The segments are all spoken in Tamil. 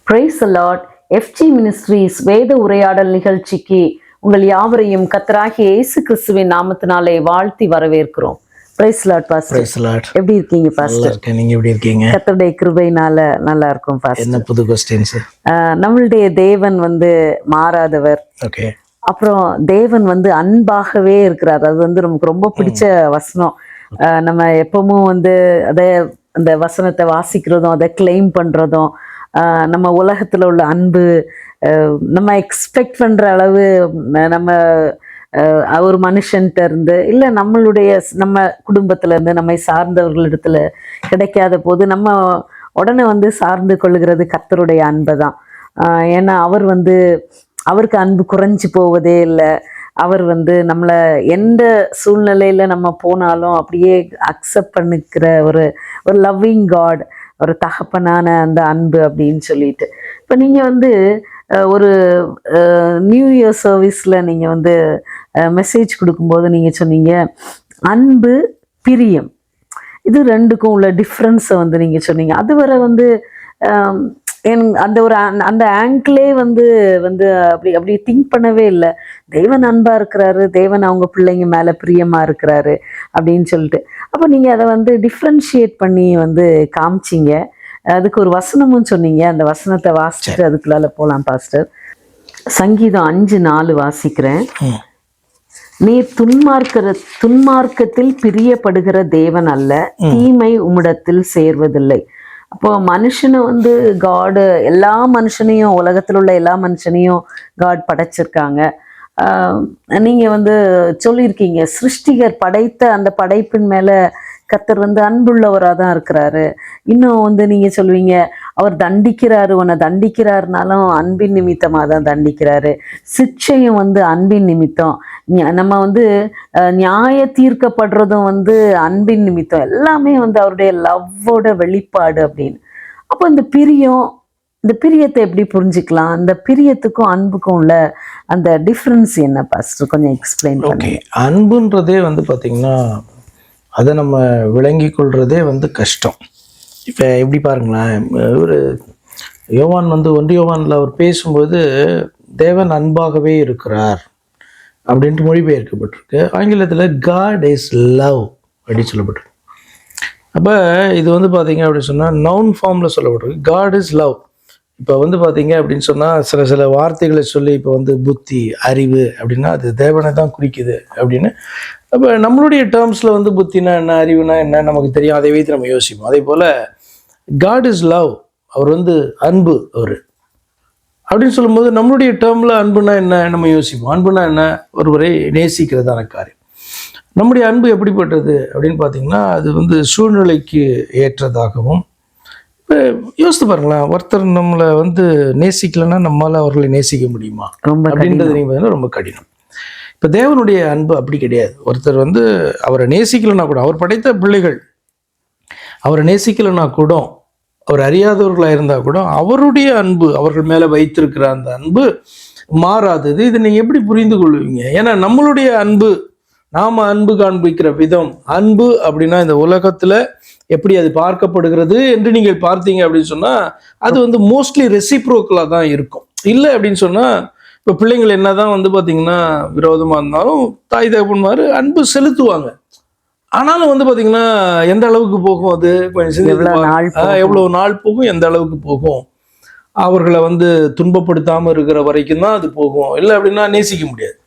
Praise the Lord. FG ministries வேத உரையாடல் நிகழ்ச்சிக்கு உங்கள் யாவரையும் கர்த்தராகிய இயேசு கிறிஸ்துவின் நாமத்தினாலே வாழ்த்தி வரவேற்கிறோம். Praise Lord pastor. Praise Lord. எப்படி இருக்கீங்க பாஸ்டர்? நீங்க எப்படி இருக்கீங்க? கர்த்தருடைய கிருபையினால நல்லா இருக்கும் பாஸ்டர். என்ன புது क्वेश्चंस? நம்மளுடைய தேவன் மாறாதவர். ஓகே. அப்புறம் தேவன் அன்பாகவே இருக்கிறார். அது நமக்கு ரொம்ப பிடிச்ச வசனம். நம்ம எப்பவும் அதை அந்த வசனத்தை வாசிக்கிறதும் அதை கிளைம் பண்றதும் நம்ம உலகத்துல உள்ள அன்பு நம்ம எக்ஸ்பெக்ட் பண்ற அளவு நம்ம ஒரு மனுஷன்கிட்ட இருந்து இல்லை நம்ம குடும்பத்துல இருந்து நம்மை சார்ந்தவர்களிடத்துல கிடைக்காத போது நம்ம உடனே சார்ந்து கொள்ளுகிறது கர்த்தருடைய அன்பை தான். ஏன்னா அவருக்கு அன்பு குறைஞ்சி போவதே இல்லை. அவர் நம்மளை எந்த சூழ்நிலையில நம்ம போனாலும் அப்படியே அக்செப்ட் பண்ணிக்கிற ஒரு லவ்விங் காட், ஒரு தகப்பனான அந்த அன்பு அப்படின்னு சொல்லிட்டு. இப்போ நீங்கள் ஒரு நியூ இயர் சர்வீஸில் நீங்கள் மெசேஜ் கொடுக்கும்போது நீங்கள் சொன்னீங்க அன்பு பிரியம், இது ரெண்டுக்கும் உள்ள டிஃப்ரென்ஸை நீங்கள் சொன்னீங்க. அதுவரை அந்த ஒரு அந்த ஆங்கிளே அப்படி திங்க் பண்ணவே இல்லை. தேவன் அன்பா இருக்கிறாரு, தேவன் அவங்க பிள்ளைங்க மேல பிரியமா இருக்கிறாரு அப்படின்னு சொல்லிட்டு. அப்போ நீங்க அதை டிஃப்ரென்ஷியேட் பண்ணி காமிச்சிங்க. அதுக்கு ஒரு வசனமும் சொன்னீங்க. அந்த வசனத்தை வாசிச்சுட்டு அதுக்குள்ளால போலாம் பாஸ்டர். சங்கீதம் 5:4 வாசிக்கிறேன். நீர் துன்மார்க்கத்தில் பிரியப்படுகிற தேவன் அல்ல, தீமை உம்மிடத்தில் சேர்வதில்லை. அப்போ மனுஷனை காடு எல்லா மனுஷனையும், உலகத்தில் உள்ள எல்லா மனுஷனையும் காட் படைச்சிருக்காங்க. நீங்க சொல்லியிருக்கீங்க சிருஷ்டிகர் படைத்த அந்த படைப்பின் மேல கர்த்தர் அன்புள்ளவராக தான் இருக்கிறாரு. இன்னும் நீங்க சொல்லுவீங்க அவர் தண்டிக்கிறாரு, உன்னை தண்டிக்கிறாருனாலும் அன்பின் நிமித்தமாக தான் தண்டிக்கிறாரு. சிக்ஷையும் அன்பின் நிமித்தம். நம்ம நியாய தீர்க்கப்படுறதும் அன்பின் நிமித்தம். எல்லாமே அவருடைய லவ்வோட வெளிப்பாடு அப்படின்னு. அப்போ இந்த பிரியத்தை எப்படி புரிஞ்சுக்கலாம்? அந்த பிரியத்துக்கும் அன்புக்கும் உள்ள அந்த டிஃப்ரென்ஸ் என்ன பாஸ்டர்? கொஞ்சம் எக்ஸ்பிளைன் பண்ணுங்க. அன்புன்றதே பார்த்தீங்கன்னா அதை நம்ம விளங்கி கொள்றதே கஷ்டம். இப்போ எப்படி பாருங்களேன், ஒரு யோவான் 1 யோவானில் அவர் பேசும்போது தேவன் அன்பாகவே இருக்கிறார் அப்படின்ட்டு மொழிபெயர்க்கப்பட்டிருக்கு. ஆங்கிலத்தில் காட் இஸ் லவ் அப்படின்னு சொல்லப்பட்டிருக்கு. அப்போ இது பார்த்தீங்க அப்படின்னு சொன்னால் நவுன் ஃபார்மில் சொல்லப்பட்டிருக்கு, காட் இஸ் லவ். இப்போ பார்த்தீங்க அப்படின்னு சொன்னால் சில வார்த்தைகளை சொல்லி இப்போ புத்தி, அறிவு அப்படின்னா அது தேவனை தான் குறிக்குது அப்படின்னு. அப்போ நம்மளுடைய டேர்ம்ஸில் புத்தினா என்ன, அறிவுனா என்ன நமக்கு தெரியும், அதை வைத்து நம்ம யோசிப்போம். அதே போல் காட் இஸ் லவ், அவர் அன்பு அவர் அப்படின்னு சொல்லும்போது நம்மளுடைய டேர்மில் அன்புனா என்ன நம்ம யோசிப்போம். அன்புனா என்ன? ஒருவரை நேசிக்கிறதான காரியம். நம்முடைய அன்பு எப்படிப்பட்டது அப்படின்னு பார்த்தீங்கன்னா அது சூழ்நிலைக்கு ஏற்றதாகவும். இப்போ யோசித்து பாருங்களேன், ஒருத்தர் நம்மளை நேசிக்கலைன்னா நம்மளால் அவர்களை நேசிக்க முடியுமா அப்படின்றது நீங்கள் ரொம்ப கடினம். இப்போ தேவனுடைய அன்பு அப்படி கிடையாது. ஒருத்தர் அவரை நேசிக்கலைன்னா கூட, அவர் படைத்த பிள்ளைகள் அவரை நேசிக்கலைன்னா கூட, அவர் அறியாதவர்களாக இருந்தால் கூட அவருடைய அன்பு, அவர்கள் மேலே வைத்திருக்கிற அந்த அன்பு மாறாதது. இதை நீங்கள் எப்படி புரிந்து கொள்வீங்க? ஏன்னா நம்மளுடைய அன்பு, நாம் அன்பு காண்பிக்கிற விதம், அன்பு அப்படின்னா இந்த உலகத்தில் எப்படி அது பார்க்கப்படுகிறது என்று நீங்கள் பார்த்தீங்க அப்படின்னு சொன்னால் அது மோஸ்ட்லி ரெசிப்ரோக்கலாக தான் இருக்கும். இல்லை அப்படின்னு சொன்னால் இப்போ பிள்ளைங்கள் என்ன தான் பார்த்தீங்கன்னா விரோதமாக இருந்தாலும் தாய் தகப்பன்மார் அன்பு செலுத்துவாங்க. ஆனாலும் பார்த்தீங்கன்னா எந்த அளவுக்கு போகும், அது கொஞ்சம் எவ்வளோ நாள் போகும், எந்த அளவுக்கு போகும், அவர்களை துன்பப்படுத்தாமல் இருக்கிற வரைக்கும் தான் அது போகும். இல்லை அப்படின்னா நேசிக்க முடியாது.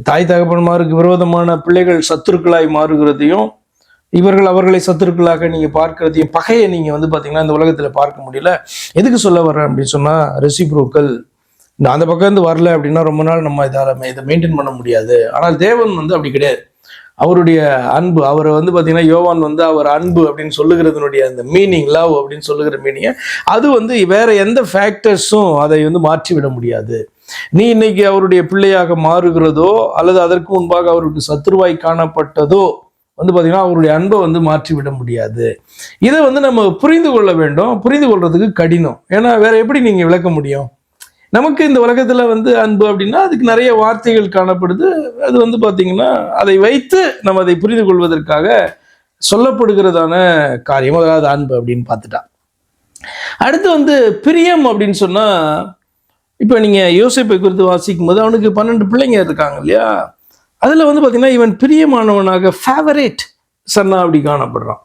தாய் தகப்பன்மாருக்கு விரோதமான பிள்ளைகள் சத்துருக்களாய் மாறுகிறதையும், இவர்கள் அவர்களை சத்துருக்களாக நீங்கள் பார்க்கறதையும், பகையை நீங்கள் பார்த்தீங்கன்னா இந்த உலகத்தில் பார்க்க முடியல. எதுக்கு சொல்ல வர்றேன் அப்படின்னு சொன்னால் ரெசிப்ரோக்கல். அந்த பக்கம் வரல அப்படின்னா ரொம்ப நாள் நம்ம இதை மெயின்டைன் பண்ண முடியாது. ஆனால் தேவன் அப்படி கிடையாது. அவருடைய அன்பு, அவரை பார்த்தீங்கன்னா யோவான் அவர் அன்பு அப்படின்னு சொல்லுகிறதுனுடைய அந்த மீனிங், லவ் அப்படின்னு சொல்லுகிற மீனிங்கை அது வேற எந்த ஃபேக்டர்ஸும் அதை மாற்றி விட முடியாது. நீ இன்னைக்கு அவருடைய பிள்ளையாக மாறுகிறதோ அல்லது அதற்கு முன்பாக அவருக்கு சத்துருவாய் காணப்பட்டதோ பார்த்தீங்கன்னா அவருடைய அன்பை மாற்றி விட முடியாது. இதை நம்ம புரிந்து கொள்ள வேண்டும். புரிந்து கொள்றதுக்கு கடினம். ஏன்னா வேற எப்படி நீங்கள் விளக்க முடியும்? நமக்கு இந்த உலகத்தில் அன்பு அப்படின்னா அதுக்கு நிறைய வார்த்தைகள் காணப்படுது. அது பார்த்தீங்கன்னா அதை வைத்து நம்ம அதை புரிந்து கொள்வதற்காக சொல்லப்படுகிறதான காரியம், அதாவது அன்பு அப்படின்னு பார்த்துட்டா. அடுத்து வந்து பிரியம் அப்படின்னு சொன்னா, இப்போ நீங்க யோசேப்பை குறித்து வாசிக்கும் போது அவனுக்கு 12 பிள்ளைங்க இருக்காங்க இல்லையா? அதுல வந்து பாத்தீங்கன்னா இவன் பிரியமானவனாக ஃபேவரேட் சன்னா அப்படி காணப்படுறான்.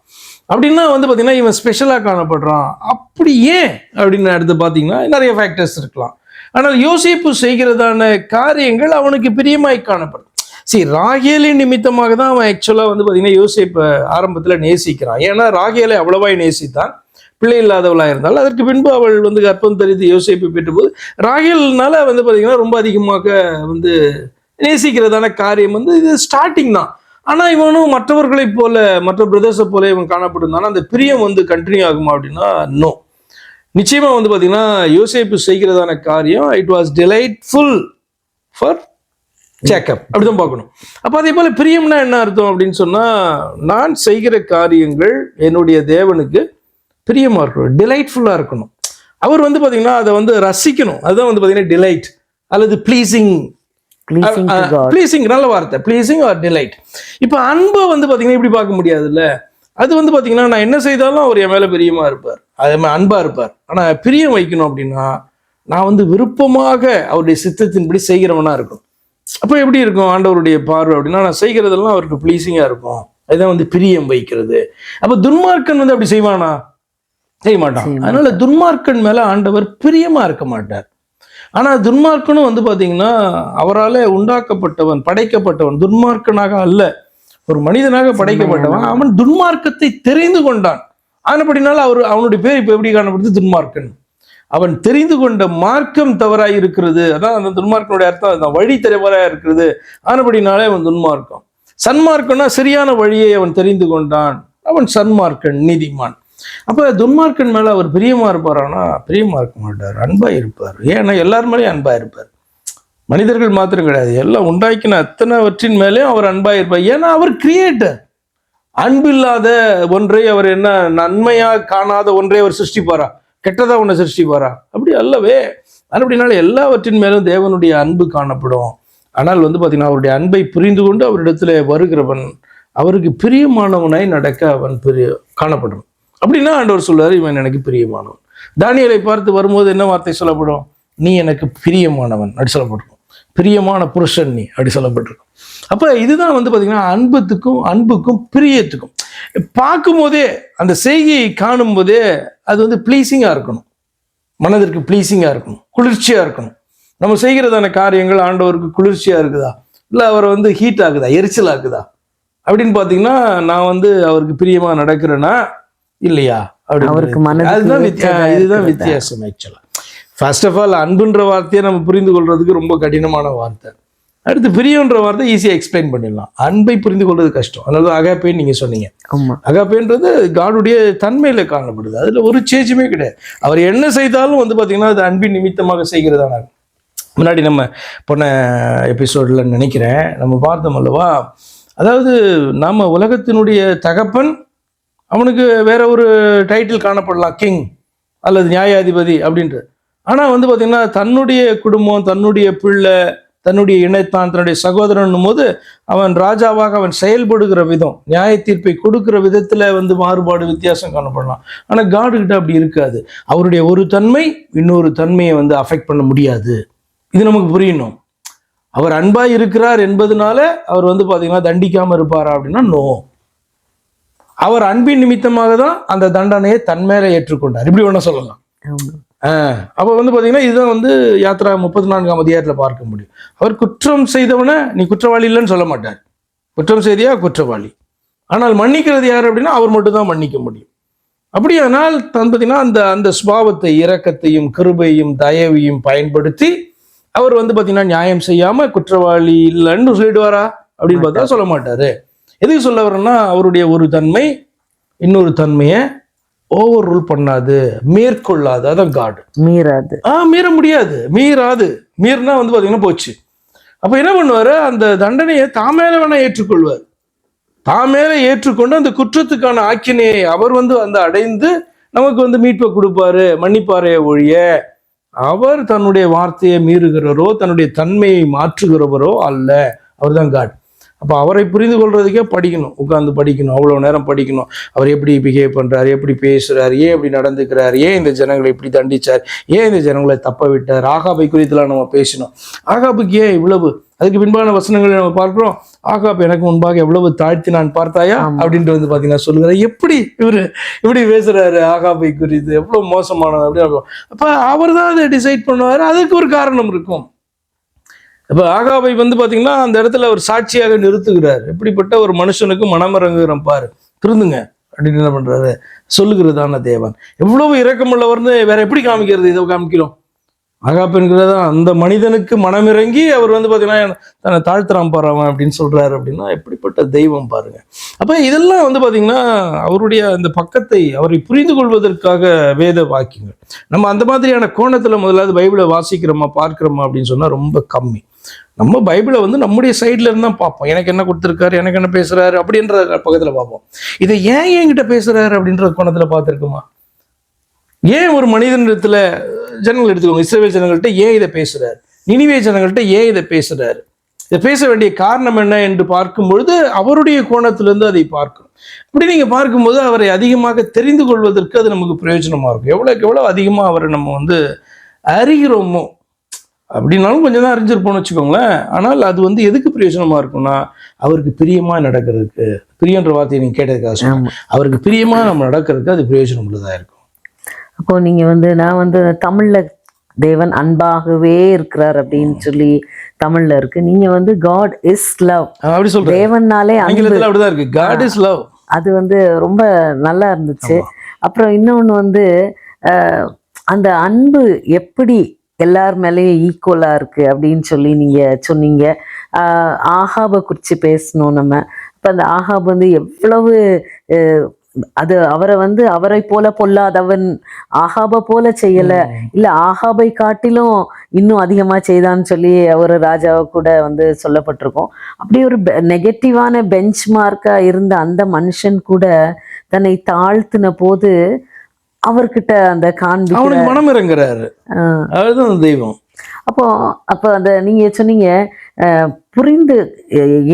அப்படின்னா வந்து பாத்தீங்கன்னா இவன் ஸ்பெஷலா காணப்படுறான். அப்படி ஏன் அப்படின்னு அடுத்து பாத்தீங்கன்னா நிறைய ஃபேக்டர்ஸ் இருக்கலாம். ஆனால் யோசேப்பு செய்கிறதான காரியங்கள் அவனுக்கு பிரியமாய் காணப்படும். சரி, ராகேலின் நிமித்தமாக தான் அவன் ஆக்சுவலாக வந்து பார்த்தீங்கன்னா யோசேப்பை ஆரம்பத்தில் நேசிக்கிறான். ஏன்னா ராகேலை அவ்வளவாய் நேசித்தான். பிள்ளை இல்லாதவளாக இருந்தால் அதற்கு பின்பு அவள் வந்து கர்ப்பம் தரித்து யோசேப்பை பெற்றபோது ராகேல்னால வந்து பார்த்தீங்கன்னா ரொம்ப அதிகமாக வந்து நேசிக்கிறதான காரியம் வந்து இது ஸ்டார்டிங் தான். ஆனால் இவனும் மற்றவர்களைப் போல, மற்ற பிரதர்ஸை போல இவன் காணப்பட்டிருந்தானா அந்த பிரியம் வந்து கண்டினியூ ஆகுமா அப்படின்னா நோ. நிச்சயமா வந்து பார்த்தீங்கன்னா யோசேப்பு செய்கிறதான காரியம் it was delightful for Jacob, அப்படிதான் பார்க்கணும். அப்போ அதே போல பிரியம்னா என்ன அர்த்தம் அப்படின்னு சொன்னா, நான் செய்கிற காரியங்கள் என்னுடைய தேவனுக்கு பிரியமா இருக்கணும், டிலைட்ஃபுல்லா இருக்கணும். அவர் வந்து பாத்தீங்கன்னா அதை வந்து ரசிக்கணும். அதுதான் வந்து பாத்தீங்கன்னா டிலைட் அல்லது ப்ளீசிங். நல்ல வார்த்தை, ப்ளீசிங் ஆர் டிலைட். இப்போ அன்பை வந்து பாத்தீங்கன்னா இப்படி பார்க்க முடியாதுல்ல. அது வந்து பாத்தீங்கன்னா நான் என்ன செய்தாலும் அவர் என் மேல பிரியமா இருப்பார், அதே மாதிரி அன்பா இருப்பார். ஆனா பிரியம் வைக்கணும் அப்படின்னா நான் வந்து விருப்பமாக அவருடைய சித்தத்தின்படி செய்கிறவனா இருக்கும். அப்போ எப்படி இருக்கும் ஆண்டவருடைய பார்வை அப்படின்னா, நான் செய்கிறதெல்லாம் அவருக்கு ப்ளீசிங்கா இருக்கும். அதுதான் வந்து பிரியம் வைக்கிறது. அப்போ துன்மார்க்கன் வந்து அப்படி செய்வானா? செய்ய மாட்டான். அதனால துன்மார்க்கன் மேல ஆண்டவர் பிரியமா இருக்க மாட்டார். ஆனா துன்மார்க்கனும் வந்து பாத்தீங்கன்னா அவரால் உண்டாக்கப்பட்டவன், படைக்கப்பட்டவன், துன்மார்க்கனாக அல்ல, ஒரு மனிதனாக படைக்கப்பட்டவன். அவன் துன்மார்க்கத்தை தெரிந்து கொண்டான். ஆனப்படினால அவனுடைய பேர் இப்ப எப்படி காணப்படுது? துன்மார்க்கன். அவன் தெரிந்து கொண்ட மார்க்கம் தவறாய் இருக்கிறது. அதான் அந்த துன்மார்க்கனுடைய அர்த்தம் அதுதான், வழி தவறாய் இருக்கிறது. ஆனபடினாலே அவன் துன்மார்க்கம். சன்மார்க்கம்னா சரியான வழியை அவன் தெரிந்து கொண்டான், அவன் சன்மார்க்கன், நீதிமான். அப்ப துன்மார்க்கன் மேல அவர் பிரியமா இருப்பாரானா? பிரியமா இருக்க மாட்டார், அன்பா இருப்பார். ஏன்னா எல்லார் மேலேயும் அன்பா இருப்பார். மனிதர்கள் மாத்திரம் கிடையாது, எல்லாம் உண்டாக்கின அத்தனைவற்றின் மேலேயும் அவர் அன்பா இருப்பார். ஏன்னா அவர் கிரியேட்டர். அன்பில்லாத ஒன்றை அவர் என்ன நன்மையா காணாத ஒன்றை அவர் சிருஷ்டிப்பாரா? கெட்டதா ஒன்றை சிருஷ்டிப்பாரா? அப்படி அல்லவே. அப்படினால எல்லாவற்றின் மேலும் தேவனுடைய அன்பு காணப்படும். ஆனால் வந்து பார்த்தீங்கன்னா அவருடைய அன்பை புரிந்து கொண்டு அவரிடத்துல வருகிறவன் அவருக்கு பிரியமானவனாய் நடக்க அவன் காணப்படும். அப்படின்னா ஆண்டவர் சொல்றாரு, இவன் எனக்கு பிரியமானவன். தானியேலை பார்த்து வரும்போது என்ன வார்த்தை சொல்லப்படும்? நீ எனக்கு பிரியமானவன் அப்படி சொல்லப்பட்டிருக்கும். பிரியமான புருஷன் நீ அப்படி சொல்லப்பட்டிருக்கும். அப்ப இதுதான் வந்து பார்த்தீங்கன்னா அன்புக்கும் பிரியத்துக்கும் பார்க்கும் போதே, அந்த செய்கையை காணும் போதே அது வந்து ப்ளீஸிங்காக இருக்கணும், மனதிற்கு ப்ளீஸிங்காக இருக்கணும், குளிர்ச்சியாக இருக்கணும். நம்ம செய்கிறதான காரியங்கள் ஆண்டவருக்கு குளிர்ச்சியாக இருக்குதா, இல்லை அவரை வந்து ஹீட் ஆகுதா, எரிச்சல் ஆகுதா அப்படின்னு பார்த்தீங்கன்னா நான் வந்து அவருக்கு பிரியமாக நடக்கிறேன்னா இல்லையா அப்படின்னு. இதுதான் வித்தியாசம் ஆக்சுவலாக. ஃபர்ஸ்ட் ஆஃப் ஆல் அன்புன்ற வார்த்தையை நம்ம புரிந்து கொள்றதுக்கு ரொம்ப கடினமான வார்த்தை. அடுத்து பிரியன்ற வார்த்தை ஈஸியாக எக்ஸ்பிளைன் பண்ணிடலாம். அன்பை புரிந்து கொள்வது கஷ்டம். அதனால அகாப்பேன்னு நீங்கள் சொன்னீங்க. அகாப்பேன்றது காடுடைய தன்மையில காணப்படுது, அதில் ஒரு சேஞ்சுமே கிடையாது. அவர் என்ன செய்தாலும் வந்து பார்த்தீங்கன்னா அது அன்பின் நிமித்தமாக செய்கிறதான. முன்னாடி நம்ம போன எபிசோடில் நினைக்கிறேன் நம்ம பார்த்தோம் அல்லவா, அதாவது நம்ம உலகத்தினுடைய தகப்பன், அவனுக்கு வேற ஒரு டைட்டில் காணப்படலாம், கிங் அல்லது நியாயாதிபதி அப்படின்றது. ஆனால் வந்து பார்த்தீங்கன்னா தன்னுடைய குடும்பம், தன்னுடைய பிள்ளை, தன்னுடைய இணைத்தான், தன்னுடைய சகோதரன் போது அவன் ராஜாவாக அவன் செயல்படுகிற விதம், நியாய தீர்ப்பை கொடுக்கிற விதத்துல வந்து மாறுபாடு, வித்தியாசம் காணப்படலாம். ஆனா காடு கிட்ட அப்படி இருக்காது. அவருடைய ஒரு தன்மை இன்னொரு தன்மையை வந்து அஃபெக்ட் பண்ண முடியாது. இது நமக்கு புரியணும். அவர் அன்பா இருக்கிறார் என்பதனால அவர் வந்து பாத்தீங்கன்னா தண்டிக்காம இருப்பாரா அப்படின்னா நோ. அவர் அன்பின் நிமித்தமாக தான் அந்த தண்டனையை தன் மேல ஏற்றுக்கொண்டார், இப்படி ஒண்ணு சொல்லலாம். அப்போ வந்து பார்த்தீங்கன்னா இதுதான் வந்து யாத்ரா 34ஆம் அதிகாரத்தில் பார்க்க முடியும். அவர் குற்றம் செய்தவனை நீ குற்றவாளி இல்லைன்னு சொல்ல மாட்டார். குற்றம் செய்தியா குற்றவாளி, ஆனால் மன்னிக்கிறது யார் அப்படின்னா அவர் மட்டும் தான் மன்னிக்க முடியும். அப்படியானால் பார்த்தீங்கன்னா அந்த அந்த சுபாவத்தை, இரக்கத்தையும் கிருபையும் தயவையும் பயன்படுத்தி அவர் வந்து பார்த்தீங்கன்னா நியாயம் செய்யாம குற்றவாளி இல்லைன்னு சொல்லிடுவாரா அப்படின்னு பார்த்தா சொல்ல மாட்டாரு. எதுக்கு சொல்ல வரேன்னா அவருடைய ஒரு தன்மை இன்னொரு தன்மையை ஓவர் ரூல் பண்ணாது, மேற்கொள்ளாது. அதான் காடு. மீற முடியாது, மீறினா வந்து பாத்தீங்கன்னா போச்சு. அப்ப என்ன பண்ணுவாரு, அந்த தண்டனையை தாமேல வேணா ஏற்றுக்கொள்வார். தாமேல ஏற்றுக்கொண்டு அந்த குற்றத்துக்கான ஆக்கினையை அவர் வந்து அந்த அடைந்து நமக்கு வந்து மீட்பை கொடுப்பாரு, மன்னிப்பாரே ஒழிய அவர் தன்னுடைய வார்த்தையை மீறுகிறவரோ தன்னுடைய தன்மையை மாற்றுகிறவரோ அல்ல. அவர் தான் காட். அப்போ அவரை புரிந்து கொள்றதுக்கே படிக்கணும், உட்காந்து படிக்கணும், அவ்வளோ நேரம் படிக்கணும். அவர் எப்படி பிஹேவ் பண்ணுறாரு, எப்படி பேசுகிறார், ஏன் இப்படி நடந்துக்கிறார், ஏன் இந்த ஜனங்களை இப்படி தண்டிச்சார், ஏன் இந்த ஜனங்களை தப்ப விட்டார். ஆகாபை குறித்துலாம் நம்ம பேசணும். ஆகாபுக்கு ஏன் இவ்வளவு, அதுக்கு பின்பான வசனங்களை நம்ம பார்க்கிறோம். ஆகாப் எனக்கு முன்பாக எவ்வளவு தாழ்த்தி நான் பார்த்தாயா அப்படின்ட்டு வந்து பார்த்தீங்கன்னா சொல்லுகிறார். எப்படி இவர் இப்படி பேசுறாரு ஆகாபை குறித்து, எவ்வளவு மோசமானது அப்படின்னு. அப்போ அவர் தான் அதை டிசைட் பண்ணுவார், அதுக்கு ஒரு காரணம் இருக்கும். இப்போ ஆகாபை வந்து பார்த்தீங்கன்னா அந்த இடத்துல ஒரு சாட்சியாக நிறுத்துகிறார். எப்படிப்பட்ட ஒரு மனுஷனுக்கு மனமிறங்குகிறோம் பாரு, திருந்துங்க அப்படின்னு என்ன பண்றாரு, சொல்லுகிறதான தேவன். எவ்வளவு இரக்கமுள்ளவர்னு வேற எப்படி காமிக்கிறது, இதை காமிக்கிறோம். ஆகாப் என்கிறதா அந்த மனிதனுக்கு மனமிறங்கி அவர் வந்து பார்த்தீங்கன்னா தன்னை தாழ்த்துறான் பாருவன் அப்படின்னு சொல்றாரு. அப்படின்னா எப்படிப்பட்ட தெய்வம் பாருங்க. அப்போ இதெல்லாம் வந்து பார்த்தீங்கன்னா அவருடைய அந்த பக்கத்தை அவரை புரிந்து கொள்வதற்காக வேத வாக்கியங்கள். நம்ம அந்த மாதிரியான கோணத்தில் முதலாவது பைபிளை வாசிக்கிறோமா பார்க்கிறோமா அப்படின்னு சொன்னால் ரொம்ப கம்மி. நம்ம பைபிளை வந்து நம்முடைய சைட்ல இருந்து தான் பார்ப்போம். எனக்கு என்ன கொடுத்துருக்காரு, எனக்கு என்ன பேசுறாரு அப்படின்ற பக்கத்தில் பார்ப்போம். இதை ஏன் என்கிட்ட பேசுறாரு அப்படின்ற கோணத்தில் பார்த்துருக்குமா? ஏன் ஒரு மனிதனிடத்துல ஜனங்கள் எடுத்துக்கோங்க, இஸ்ரவேல் ஜனங்கள்கிட்ட ஏன் இதை பேசுறாரு, நினிவே ஜனங்கள்கிட்ட ஏன் இதை பேசுறாரு, இதை பேச வேண்டிய காரணம் என்ன என்று பார்க்கும் பொழுது அவருடைய கோணத்திலிருந்து அதை பார்க்கணும். இப்படி நீங்க பார்க்கும்போது அவரை அதிகமாக தெரிந்து கொள்வதற்கு அது நமக்கு பிரயோஜனமா இருக்கும். எவ்வளவுக்கு எவ்வளவு அதிகமா அவரை நம்ம வந்து அறிகிறோமோ, அப்படின்னாலும் கொஞ்சம் தான் அறிஞ்சிருப்போம்னு வச்சுக்கோங்களேன். ஆனால் அது வந்து எதுக்கு பிரயோஜனமா இருக்கும்னா அவருக்கு பிரியமா நடக்கிறதுக்கு. பிரியன்ற வார்த்தையை நீங்க கேட்டதுக்காக சொல்லுங்க, அவருக்கு பிரியமா நம்ம நடக்கிறதுக்கு அது பிரயோஜனம் உள்ளதா இருக்கும். அப்போ நீங்க வந்து நான் வந்து தமிழ்ல தேவன் அன்பாகவே இருக்கிறார் அப்படின்னு சொல்லி தமிழ்ல இருக்கு. நீங்க வந்து காட் இஸ் லவ் அப்படி சொல்றேன். தேவன்னாலே ஆங்கிலத்துல அப்படிதான் இருக்கு, காட் இஸ் லவ். அது வந்து ரொம்ப நல்லா இருந்துச்சு. அப்புறம் இன்னொன்னு வந்து அந்த அன்பு எப்படி எல்லார் மேலேயும் ஈக்குவலா இருக்கு அப்படின்னு சொல்லி நீங்க சொன்னீங்க. ஆகாபை குறித்து பேசணும் நம்ம. இப்போ அந்த ஆகாப் வந்து எவ்வளவு அது அவரை வந்து அவரை போல பொல்லாதவன், ஆகாபை போல செய்யல, இல்ல ஆகாபை காட்டிலும் இன்னும் அதிகமா செய்தான்னு சொல்லி ஒரு ராஜாவை கூட வந்து சொல்லப்பட்டிருக்கோம். அப்படி ஒரு நெகட்டிவான பெஞ்ச் மார்க்கா இருந்த அந்த மனுஷன் கூட தன்னை தாழ்த்தின போது அவர்கிட்ட அந்த அவனுக்கு மனம் இறங்குறாரு, அதுதான் தெய்வம். அப்போ அந்த நீங்க சொன்னீங்க புரிந்து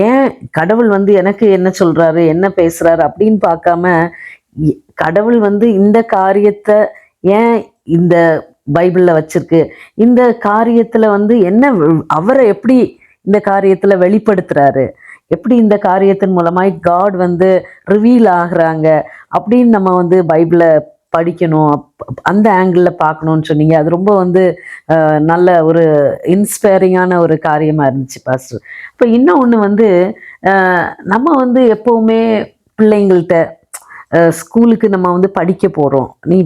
ஏன் கடவுள் வந்து எனக்கு என்ன சொல்றாரு என்ன பேசுறாரு அப்படின்னு பார்க்காம கடவுள் வந்து இந்த காரியத்தை ஏன் இந்த பைபிள்ல வச்சிருக்கு, இந்த காரியத்துல வந்து என்ன அவரை எப்படி இந்த காரியத்துல வெளிப்படுத்துறாரு, எப்படி இந்த காரியத்தின் மூலமாய் காட் வந்து ரிவீல் ஆகுறாங்க அப்படின்னு நம்ம வந்து பைபிளை படிக்கணும், அந்த ஆங்கிளில் பார்க்கணும்னு சொன்னீங்க. அது ரொம்ப வந்து நல்ல ஒரு இன்ஸ்பைரிங்கான ஒரு காரியமாக இருந்துச்சு பாஸ்டர். இப்போ இன்னொன்று வந்து நம்ம வந்து எப்போவுமே பிள்ளைங்கள்ட்ட ஸ்கூலுக்கு நம்ம வந்து படிக்க போகிறோம், நீ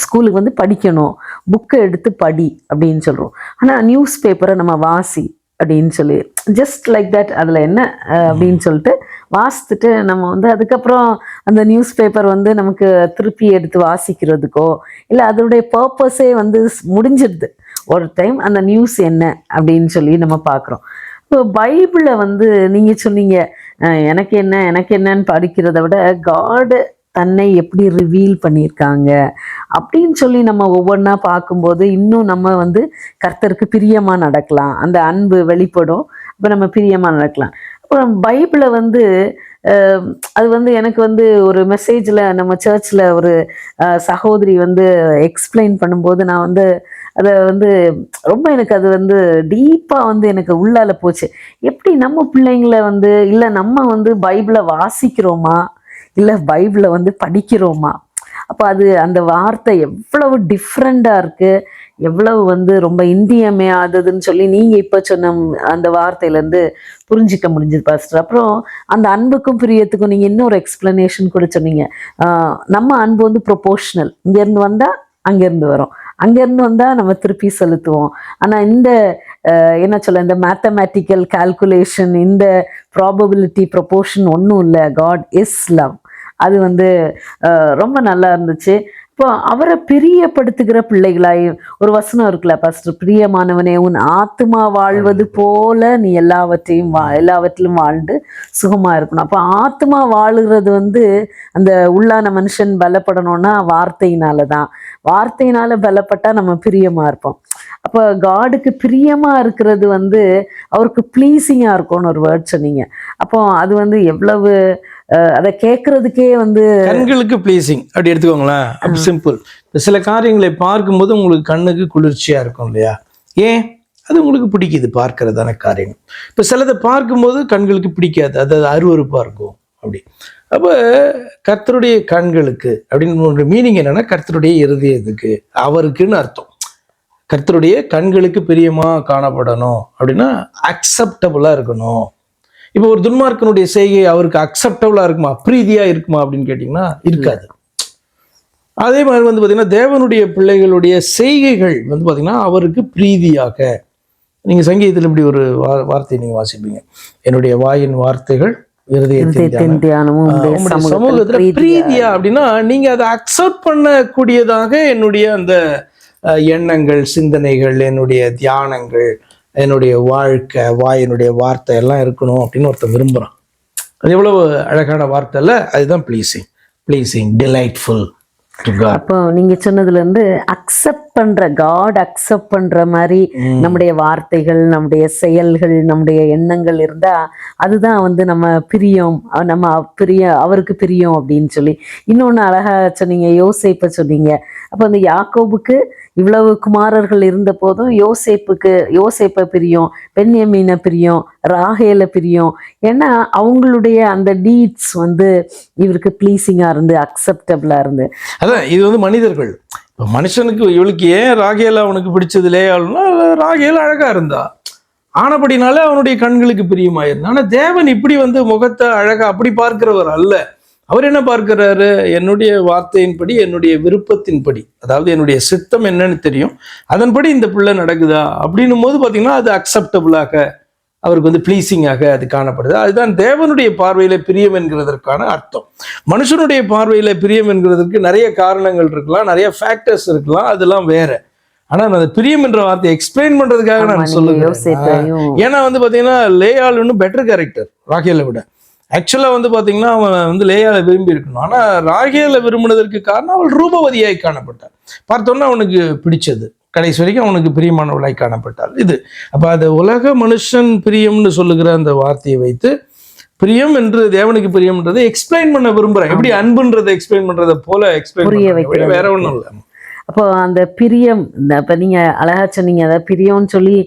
ஸ்கூலுக்கு வந்து படிக்கணும், புக்கை எடுத்து படி அப்படின்னு சொல்கிறோம். ஆனால் நியூஸ் பேப்பரை நம்ம வாசி அப்படின்னு சொல்லி ஜஸ்ட் லைக் தட் அதில் என்ன அப்படின்னு சொல்லிட்டு வாசித்துட்டு நம்ம வந்து அதுக்கப்புறம் அந்த நியூஸ் பேப்பர் வந்து நமக்கு திருப்பி எடுத்து வாசிக்கிறதுக்கோ இல்லை அதோடைய பர்பஸே வந்து முடிஞ்சிடுது ஒரு டைம் அந்த நியூஸ் என்ன அப்படின்னு சொல்லி நம்ம பார்க்குறோம். இப்போ பைபிளை வந்து நீங்கள் சொன்னீங்க எனக்கு என்னன்னு படிக்கிறத விட காடு தன்னை எப்படி ரிவீல் பண்ணியிருக்காங்க அப்படின்னு சொல்லி நம்ம ஒவ்வொன்றா பார்க்கும்போது இன்னும் நம்ம வந்து கர்த்தருக்கு பிரியமாக நடக்கலாம், அந்த அன்பு வெளிப்படும். அப்போ நம்ம பிரியமாக நடக்கலாம். அப்புறம் பைபிளை வந்து அது வந்து எனக்கு வந்து ஒரு மெசேஜில் நம்ம சர்ச்சில் ஒரு சகோதரி வந்து எக்ஸ்பிளைன் பண்ணும்போது நான் வந்து அதை வந்து ரொம்ப எனக்கு அது வந்து டீப்பாக வந்து எனக்கு உள்ளால போச்சு. எப்படி நம்ம பிள்ளைங்களை வந்து இல்லை நம்ம வந்து பைபிளை வாசிக்கிறோமா இல்லை பைபிளை வந்து படிக்கிறோமா, அப்போ அது அந்த வார்த்தை எவ்வளவு டிஃப்ரெண்டாக இருக்குது, எவ்வளவு வந்து ரொம்ப இந்தியமையாததுன்னு சொல்லி நீங்கள் இப்போ சொன்ன அந்த வார்த்தையிலேருந்து புரிஞ்சிக்க முடிஞ்சது பாஸ்டர். அப்புறம் அந்த அன்புக்கும் பிரியத்துக்கும் நீங்கள் இன்னொரு எக்ஸ்பிளனேஷன் கூட சொன்னீங்க. நம்ம அன்பு வந்து ப்ரொபோர்ஷனல், இங்கேருந்து வந்தால் அங்கேருந்து வரும், அங்கேருந்து வந்தால் நம்ம திருப்பி செலுத்துவோம். ஆனால் இந்த என்ன சொல்ல இந்த மேத்தமேட்டிக்கல் கால்குலேஷன் இந்த ப்ராபபிலிட்டி ப்ரொபோர்ஷன் ஒன்றும் இல்லை. God is love. அது வந்து ரொம்ப நல்லா இருந்துச்சு. இப்போ அவரை பிரியப்படுத்துகிற பிள்ளைகளாய் ஒரு வசனம் இருக்குல்ல பாஸ்டர், பிரியமானவனே உன் ஆத்துமா வாழ்வது போல நீ எல்லாவற்றிலும் வாழ்ந்து சுகமா இருக்கணும். அப்போ ஆத்துமா வாழுகிறது வந்து அந்த உள்ளான மனுஷன் பலப்படணும்னா வார்த்தையினால தான். வார்த்தையினால பலப்பட்டா நம்ம பிரியமா இருப்போம். அப்போ காடுக்கு பிரியமா இருக்கிறது வந்து அவருக்கு ப்ளீஸிங்கா இருக்கும்னு ஒரு வேர்ட் சொன்னீங்க. அப்போ அது வந்து எவ்வளவு அதை கேட்கறதுக்கே வந்து கண்களுக்கு ப்ளீசிங் அப்படி எடுத்துக்கோங்களேன். அப்படி சிம்பிள். சில காரியங்களை பார்க்கும்போது உங்களுக்கு கண்ணுக்கு குளிர்ச்சியா இருக்கும் இல்லையா? ஏன்? அது உங்களுக்கு பிடிக்குது பார்க்கறதான காரியங்கள். இப்போ சிலதை பார்க்கும்போது கண்களுக்கு பிடிக்காது, அது அருவருப்பா இருக்கும் அப்படி. அப்போ கர்த்தருடைய கண்களுக்கு அப்படின்னு மீனிங் என்னன்னா, கர்த்தருடைய இருதயத்துக்கு, அவருக்குன்னு அர்த்தம். கர்த்தருடைய கண்களுக்கு பிரியமா காணப்படணும் அப்படின்னா அக்செப்டபுளா இருக்கணும். இப்போ ஒரு துன்மார்க்கனுடைய செய்கை அவருக்கு அக்செப்டபுளா இருக்குமா, பிரீதியா இருக்குமா அப்படின்னு கேட்டீங்கன்னா இருக்காது. அதே மாதிரி வந்து பார்த்தீங்கன்னா தேவனுடைய பிள்ளைகளுடைய செய்கைகள் வந்து பார்த்தீங்கன்னா அவருக்கு பிரீதியாக. நீங்க சங்கீதத்தில் இப்படி ஒரு வார்த்தை நீங்க வாசிப்பீங்க, என்னுடைய வாயின் வார்த்தைகள் இருதயத்தின் தியானமும் சமூகத்துல பிரீதியா அப்படின்னா நீங்க அதை அக்செப்ட் பண்ணக்கூடியதாக என்னுடைய அந்த எண்ணங்கள், சிந்தனைகள், என்னுடைய தியானங்கள், என்னுடைய வாழ்க்கை, வாயினுடைய வார்த்தை எல்லாம் இருக்கணும் அப்படின்னு ஒருத்தன் விரும்புகிறான். அது எவ்வளவு அழகான வார்த்தை இல்லை? அதுதான் ப்ளீசிங் டிலைட்ஃபுல் டு காட். அப்போ நீங்க சொன்னதுல இருந்து காட் அக்செப்ட் பண்ற மாதிரி நம்முடைய வார்த்தைகள், நம்முடைய செயல்கள், நம்முடைய எண்ணங்கள் இருந்தா அதுதான் வந்து நம்ம பிரியம், அவருக்கு பிரியம் அப்படின்னு சொல்லி. இன்னொன்னு அழகா சொன்னீங்க, யோசேப்பை சொன்னீங்க. அப்போ அந்த யாக்கோபுக்கு இவ்வளவு குமாரர்கள் இருந்த போதும் யோசேப்பை பிரியம், பென்யமீனை பிரியம், ராகேலை பிரியம். ஏன்னா அவங்களுடைய அந்த டீட்ஸ் வந்து இவருக்கு ப்ளீசிங்கா இருந்து அக்செப்டபிளா இருந்து. அதான் இது வந்து மனிதர்கள். இப்போ மனுஷனுக்கு இவளுக்கு ஏன் ராகேல அவனுக்கு பிடிச்சது இல்லையாள்னா, ராகேல் அழகா இருந்தா ஆனபடினால அவனுடைய கண்களுக்கு பிரியமாயிருந்தா. ஆனா தேவன் இப்படி வந்து முகத்தை அழகா அப்படி பார்க்கிறவர் அல்ல. அவர் என்ன பார்க்கிறாரு? என்னுடைய வார்த்தையின்படி, என்னுடைய விருப்பத்தின்படி, அதாவது என்னுடைய சித்தம் என்னன்னு தெரியும், அதன்படி இந்த பிள்ளை நடக்குதா அப்படின்னும் போது பார்த்தீங்கன்னா அது அக்செப்டபுளாக, அவருக்கு வந்து ப்ளீசிங்காக அது காணப்படுது. அதுதான் தேவனுடைய பார்வையில பிரியம் என்கிறதற்கான அர்த்தம். மனுஷனுடைய பார்வையில பிரியம் என்கிறதுக்கு நிறைய காரணங்கள் இருக்கலாம், நிறைய ஃபேக்டர்ஸ் இருக்கலாம், அதெல்லாம் வேற. ஆனா அந்த பிரியம் என்ற வார்த்தையை எக்ஸ்பிளைன் பண்றதுக்காக நான் சொல்லுவேன். ஏன்னா வந்து பாத்தீங்கன்னா லேயாள் இன்னும் பெட்டர் கேரக்டர் ராகேலை விட. ஆக்சுவலா வந்து பாத்தீங்கன்னா அவன் வந்து லேயாளை விரும்பி இருக்கணும். ஆனா ராகேலை விரும்பினதற்கு காரணம் அவள் ரூபவதியாய் காணப்பட்டாள். பார்த்தோன்னா அவனுக்கு பிடிச்சது, கடைசி வரைக்கும் அவனுக்கு பிரியமானவளாய் காணப்பட்டாள். இது அப்ப அது உலக மனுஷன் பிரியம்னு சொல்லுகிற அந்த வார்த்தையை வைத்து பிரியம் என்று தேவனுக்கு பிரியம்ன்றதை எக்ஸ்பிளைன் பண்ண விரும்புறேன். எப்படி அன்புன்றதை எக்ஸ்பிளைன் பண்றதை போல எக்ஸ்பிளைன், வேற ஒன்றும் இல்லை. அப்போ அந்த பிரியம், இப்போ நீங்கள் அழகா சொன்னீங்க, அதை பிரியம்னு சொல்லி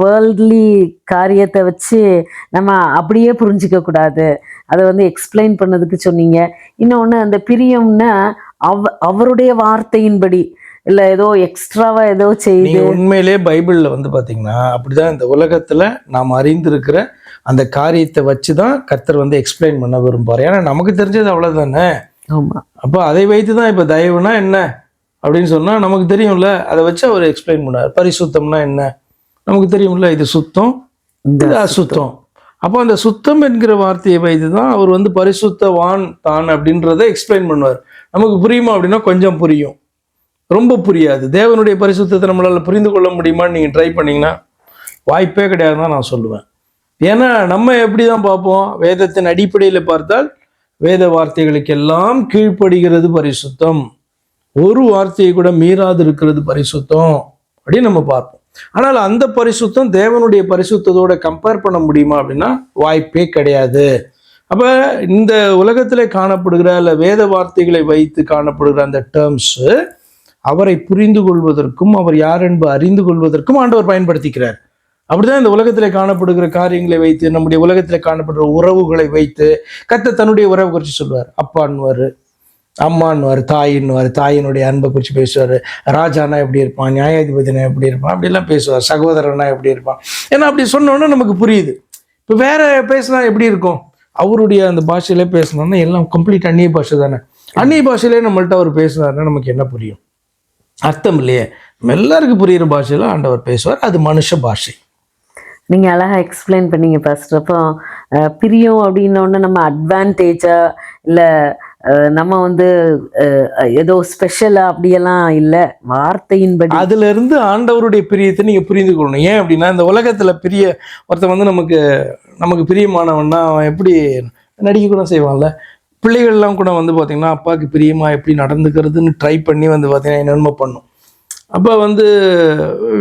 வேர்ல்ட்லி காரியத்தை வச்சு நம்ம அப்படியே புரிஞ்சிக்க கூடாது, அதை வந்து எக்ஸ்பிளைன் பண்ணதுக்கு சொன்னீங்க. இன்னொன்று அந்த பிரியம்னா அவருடைய வார்த்தையின்படி இல்லை ஏதோ எக்ஸ்ட்ராவா ஏதோ செய்து. உண்மையிலே பைபிளில் வந்து பார்த்தீங்கன்னா அப்படிதான் இந்த உலகத்தில் நாம் அறிந்திருக்கிற அந்த காரியத்தை வச்சு தான் கர்த்தர் வந்து எக்ஸ்பிளைன் பண்ண விரும்புவார். ஏன்னா நமக்கு தெரிஞ்சது அவ்வளோதானே. ஆமாம். அப்போ அதை வைத்து தான் இப்போ தயவுனா என்ன அப்படின்னு சொன்னால் நமக்கு தெரியும்ல, அதை வச்சு அவர் எக்ஸ்பிளைன் பண்ணார். பரிசுத்தம்னா என்ன நமக்கு தெரியும்ல, இது சுத்தம், இது அசுத்தம். அப்போ அந்த சுத்தம் என்கிற வார்த்தையை வைத்து தான் அவர் வந்து பரிசுத்தவான் தான் அப்படின்றத எக்ஸ்பிளைன் பண்ணுவார். நமக்கு புரியுமா அப்படின்னா கொஞ்சம் புரியும், ரொம்ப புரியாது. தேவனுடைய பரிசுத்தத்தை நம்மளால் புரிந்து கொள்ள முடியுமான்னு நீங்கள் ட்ரை பண்ணிங்கன்னா வாய்ப்பே கிடையாது தான் நான் சொல்லுவேன். ஏன்னா நம்ம எப்படி தான் பார்ப்போம், வேதத்தின் அடிப்படையில் பார்த்தால் வேத வார்த்தைகளுக்கெல்லாம் கீழ்ப்படுகிறது பரிசுத்தம், ஒரு வார்த்தையை கூட மீறாது இருக்கிறது பரிசுத்தம் அப்படின்னு நம்ம பார்ப்போம். ஆனால் அந்த பரிசுத்தம் தேவனுடைய பரிசுத்தத்தோட கம்பேர் பண்ண முடியுமா அப்படின்னா வாய்ப்பே கிடையாது. அப்போ இந்த உலகத்தில் காணப்படுகிற அல்ல வேத வார்த்தைகளை வைத்து காணப்படுகிற அந்த டேர்ம்ஸ் அவரை புரிந்து கொள்வதற்கும் அவர் யார் என்பது அறிந்து கொள்வதற்கும் ஆண்டவர் பயன்படுத்திக்கிறார். அப்படிதான் இந்த உலகத்தில் காணப்படுகிற காரியங்களை வைத்து, நம்முடைய உலகத்தில் காணப்படுற உறவுகளை வைத்து கர்த்தர் தன்னுடைய உறவு குறித்து சொல்வார். அப்பான்வார், அம்மான்வார், தாயின்வார், தாயினுடைய அன்பை குறித்து பேசுவார். ராஜானா எப்படி இருப்பான், நியாயாதிபதினா எப்படி இருப்பான், அப்படிலாம் பேசுவார். சகோதரனா எப்படி இருப்பான். ஏன்னா அப்படி சொன்னோன்னா நமக்கு புரியுது. இப்போ வேற பேசினா எப்படி இருக்கும், அவருடைய அந்த பாஷையிலே பேசினோன்னா எல்லாம் கம்ப்ளீட் அந்நிய பாஷை தானே. அந்நிய பாஷையிலே நம்மள்ட்ட அவர் பேசினாருன்னா நமக்கு என்ன புரியும், அர்த்தம் இல்லையே. நம்ம எல்லாருக்கும் புரியுற பாஷையில் ஆண்டவர் பேசுவார், அது மனுஷ பாஷை. நீங்கள் அழகாக எக்ஸ்பிளைன் பண்ணீங்க பாஸ்டர். அப்போ பிரியம் அப்படின்னோடனே நம்ம அட்வான்டேஜா இல்லை நம்ம வந்து ஏதோ ஸ்பெஷலா அப்படியெல்லாம் இல்லை, வார்த்தையின்படி. அதுல இருந்து ஆண்டவருடைய பிரியத்தை நீங்க புரிந்து கொள்ளணும். ஏன் அப்படின்னா, இந்த உலகத்துல ஒருத்தன் வந்து நமக்கு நமக்கு பிரியமானவன்னா அவன் எப்படி நடிக்க கூட செய்வான்ல. பிள்ளைகள்லாம் கூட வந்து பார்த்தீங்கன்னா அப்பாவுக்கு பிரியமா எப்படி நடந்துக்கிறதுன்னு ட்ரை பண்ணி வந்து பார்த்தீங்கன்னா என்னென்னமோ பண்ணும். அப்போ வந்து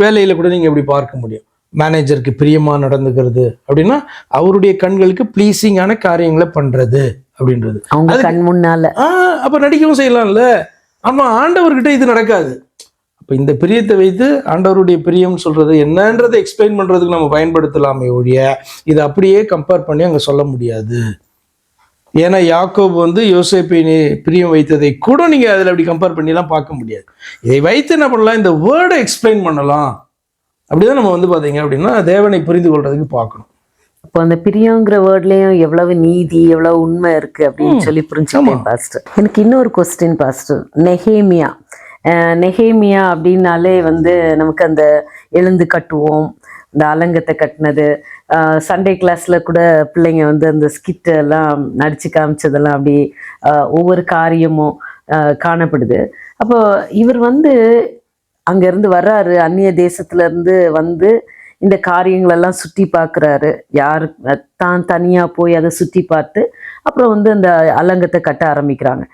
வேலையில் கூட நீங்கள் எப்படி பார்க்க முடியும், மேனேஜருக்கு பிரியமாக நடந்துக்கிறது அப்படின்னா அவருடைய கண்களுக்கு ப்ளீஸிங்கான காரியங்களை பண்ணுறது அப்படின்றது அவங்க கண் முன்னால. அப்போ நடிக்கவும் செய்யலாம்ல. ஆமாம், ஆண்டவர்கிட்ட இது நடக்காது. அப்போ இந்த பிரியத்தை வைத்து ஆண்டவருடைய பிரியம் சொல்கிறது என்னன்றதை எக்ஸ்பிளைன் பண்ணுறதுக்கு நம்ம பயன்படுத்தலாமே ஒழிய இதை அப்படியே கம்பேர் பண்ணி அங்கே சொல்ல முடியாது. ஏன்னா யாக்கோபு வந்து யோசேப்பை பிரியம் வைத்ததை கூட நீங்கள் அதில் அப்படி கம்பேர் பண்ணிலாம் பார்க்க முடியாது. இதை வைத்து என்ன பண்ணலாம், இந்த வேர்டை எக்ஸ்பிளைன் பண்ணலாம். அப்படிதான் நம்ம வந்து பார்த்தீங்க அப்படின்னா தேவனை புரிந்து கொள்றதுக்கு பார்க்கணும். அப்போ அந்த பிரியங்கிற வேர்ட்லேயும் எவ்வளவு நீதி எவ்வளவு உண்மை இருக்குது அப்படின்னு சொல்லி புரிஞ்சுக்கிட்டேன் பாஸ்டர். எனக்கு இன்னொரு கொஸ்டின் பாஸ்டர். நெஹேமியா அப்படின்னாலே வந்து நமக்கு அந்த எழுந்து கட்டுவோம், இந்த அலங்கத்தை கட்டினது, சண்டே கிளாஸில் கூட பிள்ளைங்க வந்து அந்த ஸ்கிட்டெல்லாம் நடிச்சு காமிச்சதெல்லாம் அப்படி ஒவ்வொரு காரியமும் காணப்படுது. அப்போ இவர் வந்து அங்கேருந்து வர்றாரு, அந்நிய தேசத்துலேருந்து வந்து இந்த காரியங்களெல்லாம் சுற்றி பார்க்குறாரு. யார் தான் தனியாக போய் அதை சுற்றி பார்த்து அப்புறம் வந்து அந்த அலங்கத்தை கட்ட ஆரம்பிக்கிறாங்க.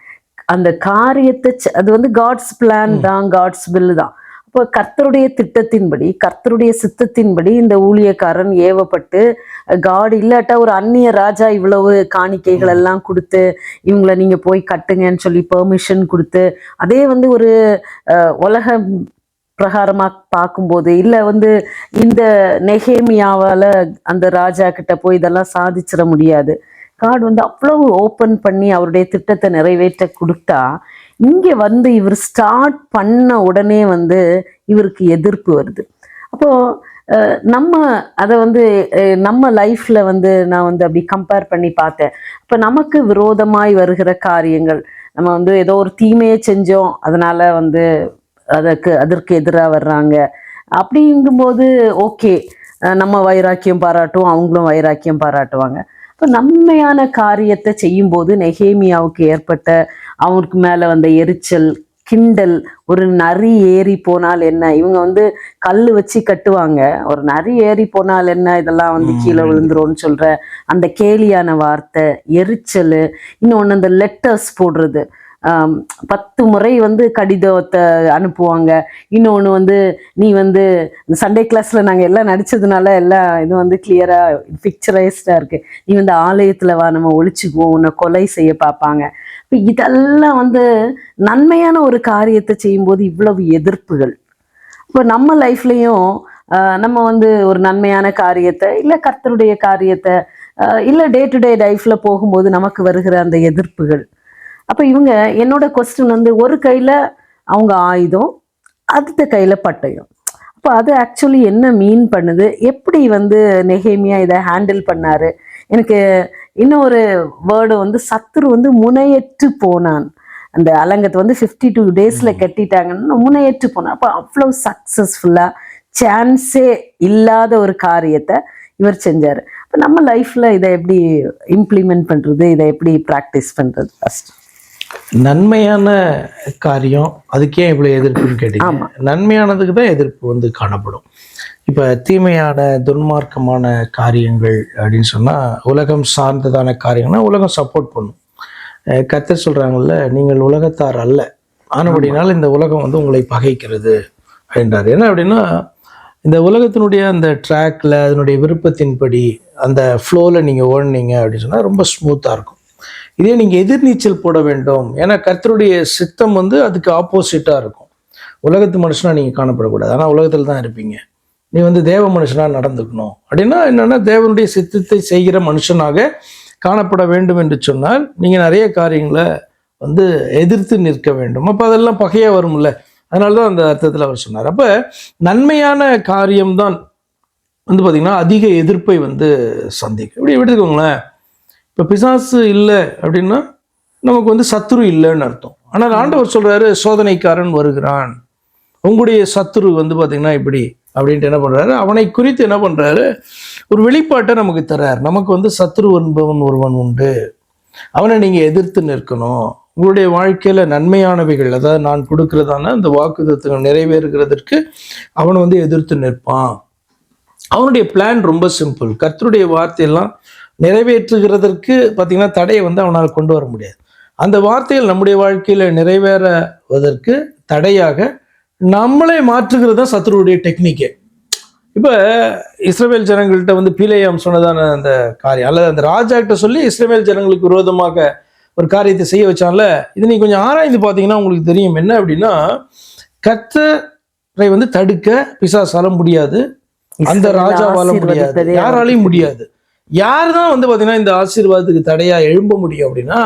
அந்த காரியத்தை அது வந்து காட்ஸ் பிளான் தான், காட்ஸ் வில் தான். அப்போ கர்த்தருடைய திட்டத்தின்படி, கர்த்தருடைய சித்தத்தின்படி இந்த ஊழியக்காரன் ஏவப்பட்டு, காட் இல்லாட்டா ஒரு அந்நிய ராஜா இவ்வளவு காணிக்கைகள் எல்லாம் கொடுத்து இவங்களை நீங்கள் போய் கட்டுங்கன்னு சொல்லி பெர்மிஷன் கொடுத்து, அதே வந்து ஒரு உலக பிரகாரமாக பார்க்கும்போது இல்லை வந்து இந்த நெஹேமியாவால் அந்த ராஜா கிட்ட போய் இதெல்லாம் சாதிச்சிட முடியாது. காட் வந்து அவ்வளவு ஓப்பன் பண்ணி அவருடைய திட்டத்தை நிறைவேற்ற கொடுத்தா, இங்கே வந்து இவர் ஸ்டார்ட் பண்ண உடனே வந்து இவருக்கு எதிர்ப்பு வருது. அப்போது நம்ம அதை வந்து நம்ம லைஃப்பில் வந்து நான் வந்து அப்படி கம்பேர் பண்ணி பார்த்தேன். இப்போ நமக்கு விரோதமாய் வருகிற காரியங்கள், நம்ம வந்து ஏதோ ஒரு தீமையை செஞ்சோம், அதனால் வந்து அதற்கு எதிராக வர்றாங்க அப்படிங்கும்போது ஓகே, நம்ம வைராக்கியம் பாராட்டுவோம், அவங்களும் வைராக்கியம் பாராட்டுவாங்க. இப்போ நன்மையான காரியத்தை செய்யும்போது நெஹேமியாவுக்கு ஏற்பட்ட அவருக்கு மேலே வந்த எரிச்சல், கிண்டல், ஒரு நரி ஏறி போனால் என்ன, இவங்க வந்து கல் வச்சு கட்டுவாங்க, ஒரு நரி ஏறி போனால் என்ன, இதெல்லாம் வந்து கீழே விழுந்துரும்னு சொல்கிற அந்த கேலியான வார்த்தை, எரிச்சல். இன்னொன்று அந்த லெட்டர்ஸ் போடுறது, 10 முறை வந்து கடிதத்தை அனுப்புவாங்க. இன்னொன்று வந்து நீ வந்து சண்டே கிளாஸில் நாங்கள் எல்லாம் நடித்ததுனால எல்லாம் இது வந்து கிளியராக பிக்சரைஸ்டாக இருக்குது, நீ வந்து ஆலயத்தில் வா, நம்ம ஒழிச்சுக்குவோம், உன்னை கொலை செய்ய பார்ப்பாங்க. இப்போ இதெல்லாம் வந்து நன்மையான ஒரு காரியத்தை செய்யும்போது இவ்வளவு எதிர்ப்புகள். இப்போ நம்ம லைஃப்லேயும் நம்ம வந்து ஒரு நன்மையான காரியத்தை இல்லை கர்த்தருடைய காரியத்தை இல்லை டே டு டே லைஃப்பில் போகும்போது நமக்கு வருகிற அந்த எதிர்ப்புகள். அப்போ இவங்க, என்னோட கொஸ்டின் வந்து, ஒரு கையில் அவங்க ஆயுதம், அடுத்த கையில் பட்டயம். அப்போ அது ஆக்சுவலி என்ன மீன் பண்ணுது, எப்படி வந்து நெஹேமியா இதை ஹேண்டில் பண்ணார்? எனக்கு இன்னொரு வேர்டு வந்து சத்துரு வந்து முனையற்று போனான். அந்த அலங்கத்தை வந்து 52 days கட்டிட்டாங்கன்னா முனையற்று போனான். அப்போ அவ்வளோ சக்ஸஸ்ஃபுல்லாக சான்ஸே இல்லாத ஒரு காரியத்தை இவர் செஞ்சார். இப்போ நம்ம லைஃப்பில் இதை எப்படி இம்ப்ளிமெண்ட் பண்ணுறது, இதை எப்படி ப்ராக்டிஸ் பண்ணுறது? ஃபஸ்ட் நன்மையான காரியம் அதுக்கே இவ்வளோ எதிர்ப்புன்னு கேட்டீங்க. நன்மையானதுக்கு தான் எதிர்ப்பு வந்து காணப்படும். இப்போ தீமையான துன்மார்க்கமான காரியங்கள் அப்படின்னு சொன்னால், உலகம் சார்ந்ததான காரியங்கள்னா உலகம் சப்போர்ட் பண்ணும். கர்த்தர் சொல்கிறாங்கல்ல, நீங்கள் உலகத்தார் அல்ல, ஆனபடினால இந்த உலகம் வந்து உங்களை பகைக்கிறது அப்படின்றார். என்ன அப்படின்னா, இந்த உலகத்தினுடைய அந்த ட்ராக்ல அதனுடைய விருப்பத்தின்படி அந்த ஃப்ளோவில் நீங்கள் ஓடுனீங்க அப்படின்னு சொன்னால் ரொம்ப ஸ்மூத்தாக இருக்கும். இதே நீங்கள் எதிர்நீச்சல் போட வேண்டும், ஏன்னா கர்த்தருடைய சித்தம் வந்து அதுக்கு ஆப்போசிட்டாக இருக்கும். உலகத்து மனுஷனாக நீங்கள் காணப்படக்கூடாது, ஆனால் உலகத்தில் தான் இருப்பீங்க. நீ வந்து தேவ மனுஷனாக நடந்துக்கணும் அப்படின்னா என்னென்னா, தேவனுடைய சித்தத்தை செய்கிற மனுஷனாக காணப்பட வேண்டும் என்று சொன்னால் நீங்கள் நிறைய காரியங்களை வந்து எதிர்த்து நிற்க வேண்டும். அப்போ அதெல்லாம் பகையாக வரும்ல, அதனால தான் அந்த அர்த்தத்தில் அவர் சொன்னார். அப்போ நன்மையான காரியம்தான் வந்து பார்த்திங்கன்னா அதிக எதிர்ப்பை வந்து சந்திக்கும். இப்படி எடுத்துக்கோங்களேன், இப்போ பிசாசு இல்லை அப்படின்னா நமக்கு வந்து சத்துரு இல்லைன்னு அர்த்தம். ஆனால் ஆண்டவர் சொல்கிறாரு, சோதனைக்காரன் வருகிறான், உங்களுடைய சத்துரு வந்து பார்த்திங்கன்னா இப்படி அப்படின்ட்டு என்ன பண்ணுறாரு, அவனை குறித்து என்ன பண்ணுறாரு, ஒரு வெளிப்பாட்டை நமக்கு தர்றார். நமக்கு வந்து சத்துரு என்பவன் ஒருவன் உண்டு, அவனை நீங்கள் எதிர்த்து நிற்கணும், உங்களுடைய வாழ்க்கையில நன்மையானவைகள், அதாவது நான் கொடுக்கிறதான அந்த வாக்குத்தத்தங்கள் நிறைவேறுகிறதற்கு அவன் வந்து எதிர்த்து நிற்பான். அவனுடைய பிளான் ரொம்ப சிம்பிள். கர்த்தருடைய வார்த்தையெல்லாம் நிறைவேற்றுகிறதற்கு பார்த்தீங்கன்னா தடையை வந்து அவனால் கொண்டு வர முடியாது. அந்த வார்த்தைகள் நம்முடைய வாழ்க்கையில நிறைவேறுவதற்கு தடையாக நம்மளே மாற்றுகிறது தான் சத்துருடைய டெக்னிக்கே. இப்போ இஸ்ரவேல் ஜனங்கள்கிட்ட வந்து பீலேயாம் சொன்னதான அந்த காரியம், அல்லது அந்த ராஜாக்கிட்ட சொல்லி இஸ்ரவேல் ஜனங்களுக்கு விரோதமாக ஒரு காரியத்தை செய்ய வச்சான்ல, இது நீ கொஞ்சம் ஆராய்ந்து பார்த்தீங்கன்னா உங்களுக்கு தெரியும். என்ன அப்படின்னா, கர்த்தரை வந்து தடுக்க பிசாசால முடியாது, அந்த ராஜாவால முடியாது, யாராலையும் முடியாது. யார் தான் வந்து பார்த்தீங்கன்னா இந்த ஆசீர்வாதத்துக்கு தடையா எழும்ப முடியும் அப்படின்னா,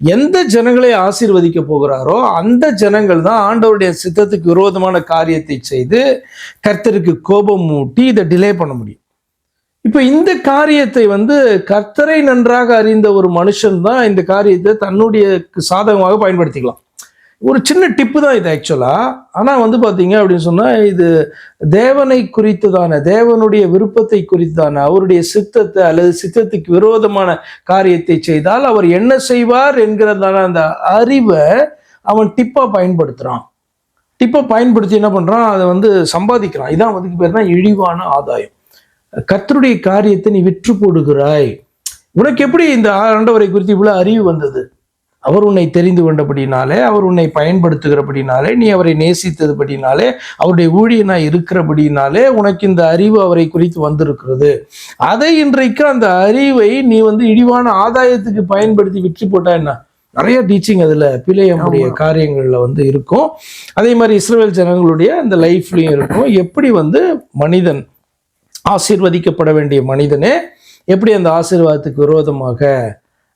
எந்த ஜனங்களை ஆசீர்வதிக்க போகிறாரோ அந்த ஜனங்கள் தான் ஆண்டவருடைய சித்தத்துக்கு விரோதமான காரியத்தை செய்து கர்த்தருக்கு கோபம் மூட்டி இதை டிலே பண்ண முடியும். இப்ப இந்த காரியத்தை வந்து கர்த்தரை நன்றாக அறிந்த ஒரு மனுஷன் தான் இந்த காரியத்தை தன்னுடைய சாதகமாக பயன்படுத்திக்கலாம். ஒரு சின்ன டிப்பு தான் இது ஆக்சுவலா. ஆனா வந்து பாத்தீங்க அப்படின்னு சொன்னா, இது தேவனை குறித்துதான, தேவனுடைய விருப்பத்தை குறித்துதான, அவருடைய சித்தத்தை அல்லது சித்தத்துக்கு விரோதமான காரியத்தை செய்தால் அவர் என்ன செய்வார் என்கிறதான அந்த அறிவை அவன் டிப்பா பயன்படுத்துறான். டிப்பை பயன்படுத்தி என்ன பண்றான், அதை வந்து சம்பாதிக்கிறான். இதான் வந்து பேர் தான் இழிவான ஆதாயம். கர்த்தருடைய காரியத்தை நீ விற்று போடுகிறாய். உனக்கு எப்படி இந்த ஆண்டவரை குறித்து இவ்வளவு அறிவு வந்தது? அவர் உன்னை தெரிந்து கொண்டபடினாலே, அவர் உன்னை பயன்படுத்துகிறபடினாலே, நீ அவரை நேசித்ததுபடினாலே, அவருடைய ஊழியனாய் இருக்கிறபடினாலே உனக்கு இந்த அறிவு அவரை குறித்து வந்திருக்கிறது. அதை இன்றைக்கு அந்த அறிவை நீ வந்து இழிவான ஆதாயத்துக்கு பயன்படுத்தி விற்று போட்டா என்ன? நிறைய டீச்சிங் அதுல பிலேயமுடைய காரியங்கள்ல வந்து இருக்கும். அதே மாதிரி இஸ்ரவேல் ஜனங்களுடைய அந்த லைஃப்லயும் இருக்கும். எப்படி வந்து மனிதன், ஆசீர்வதிக்கப்பட வேண்டிய மனிதனே எப்படி அந்த ஆசீர்வாதத்துக்கு விரோதமாக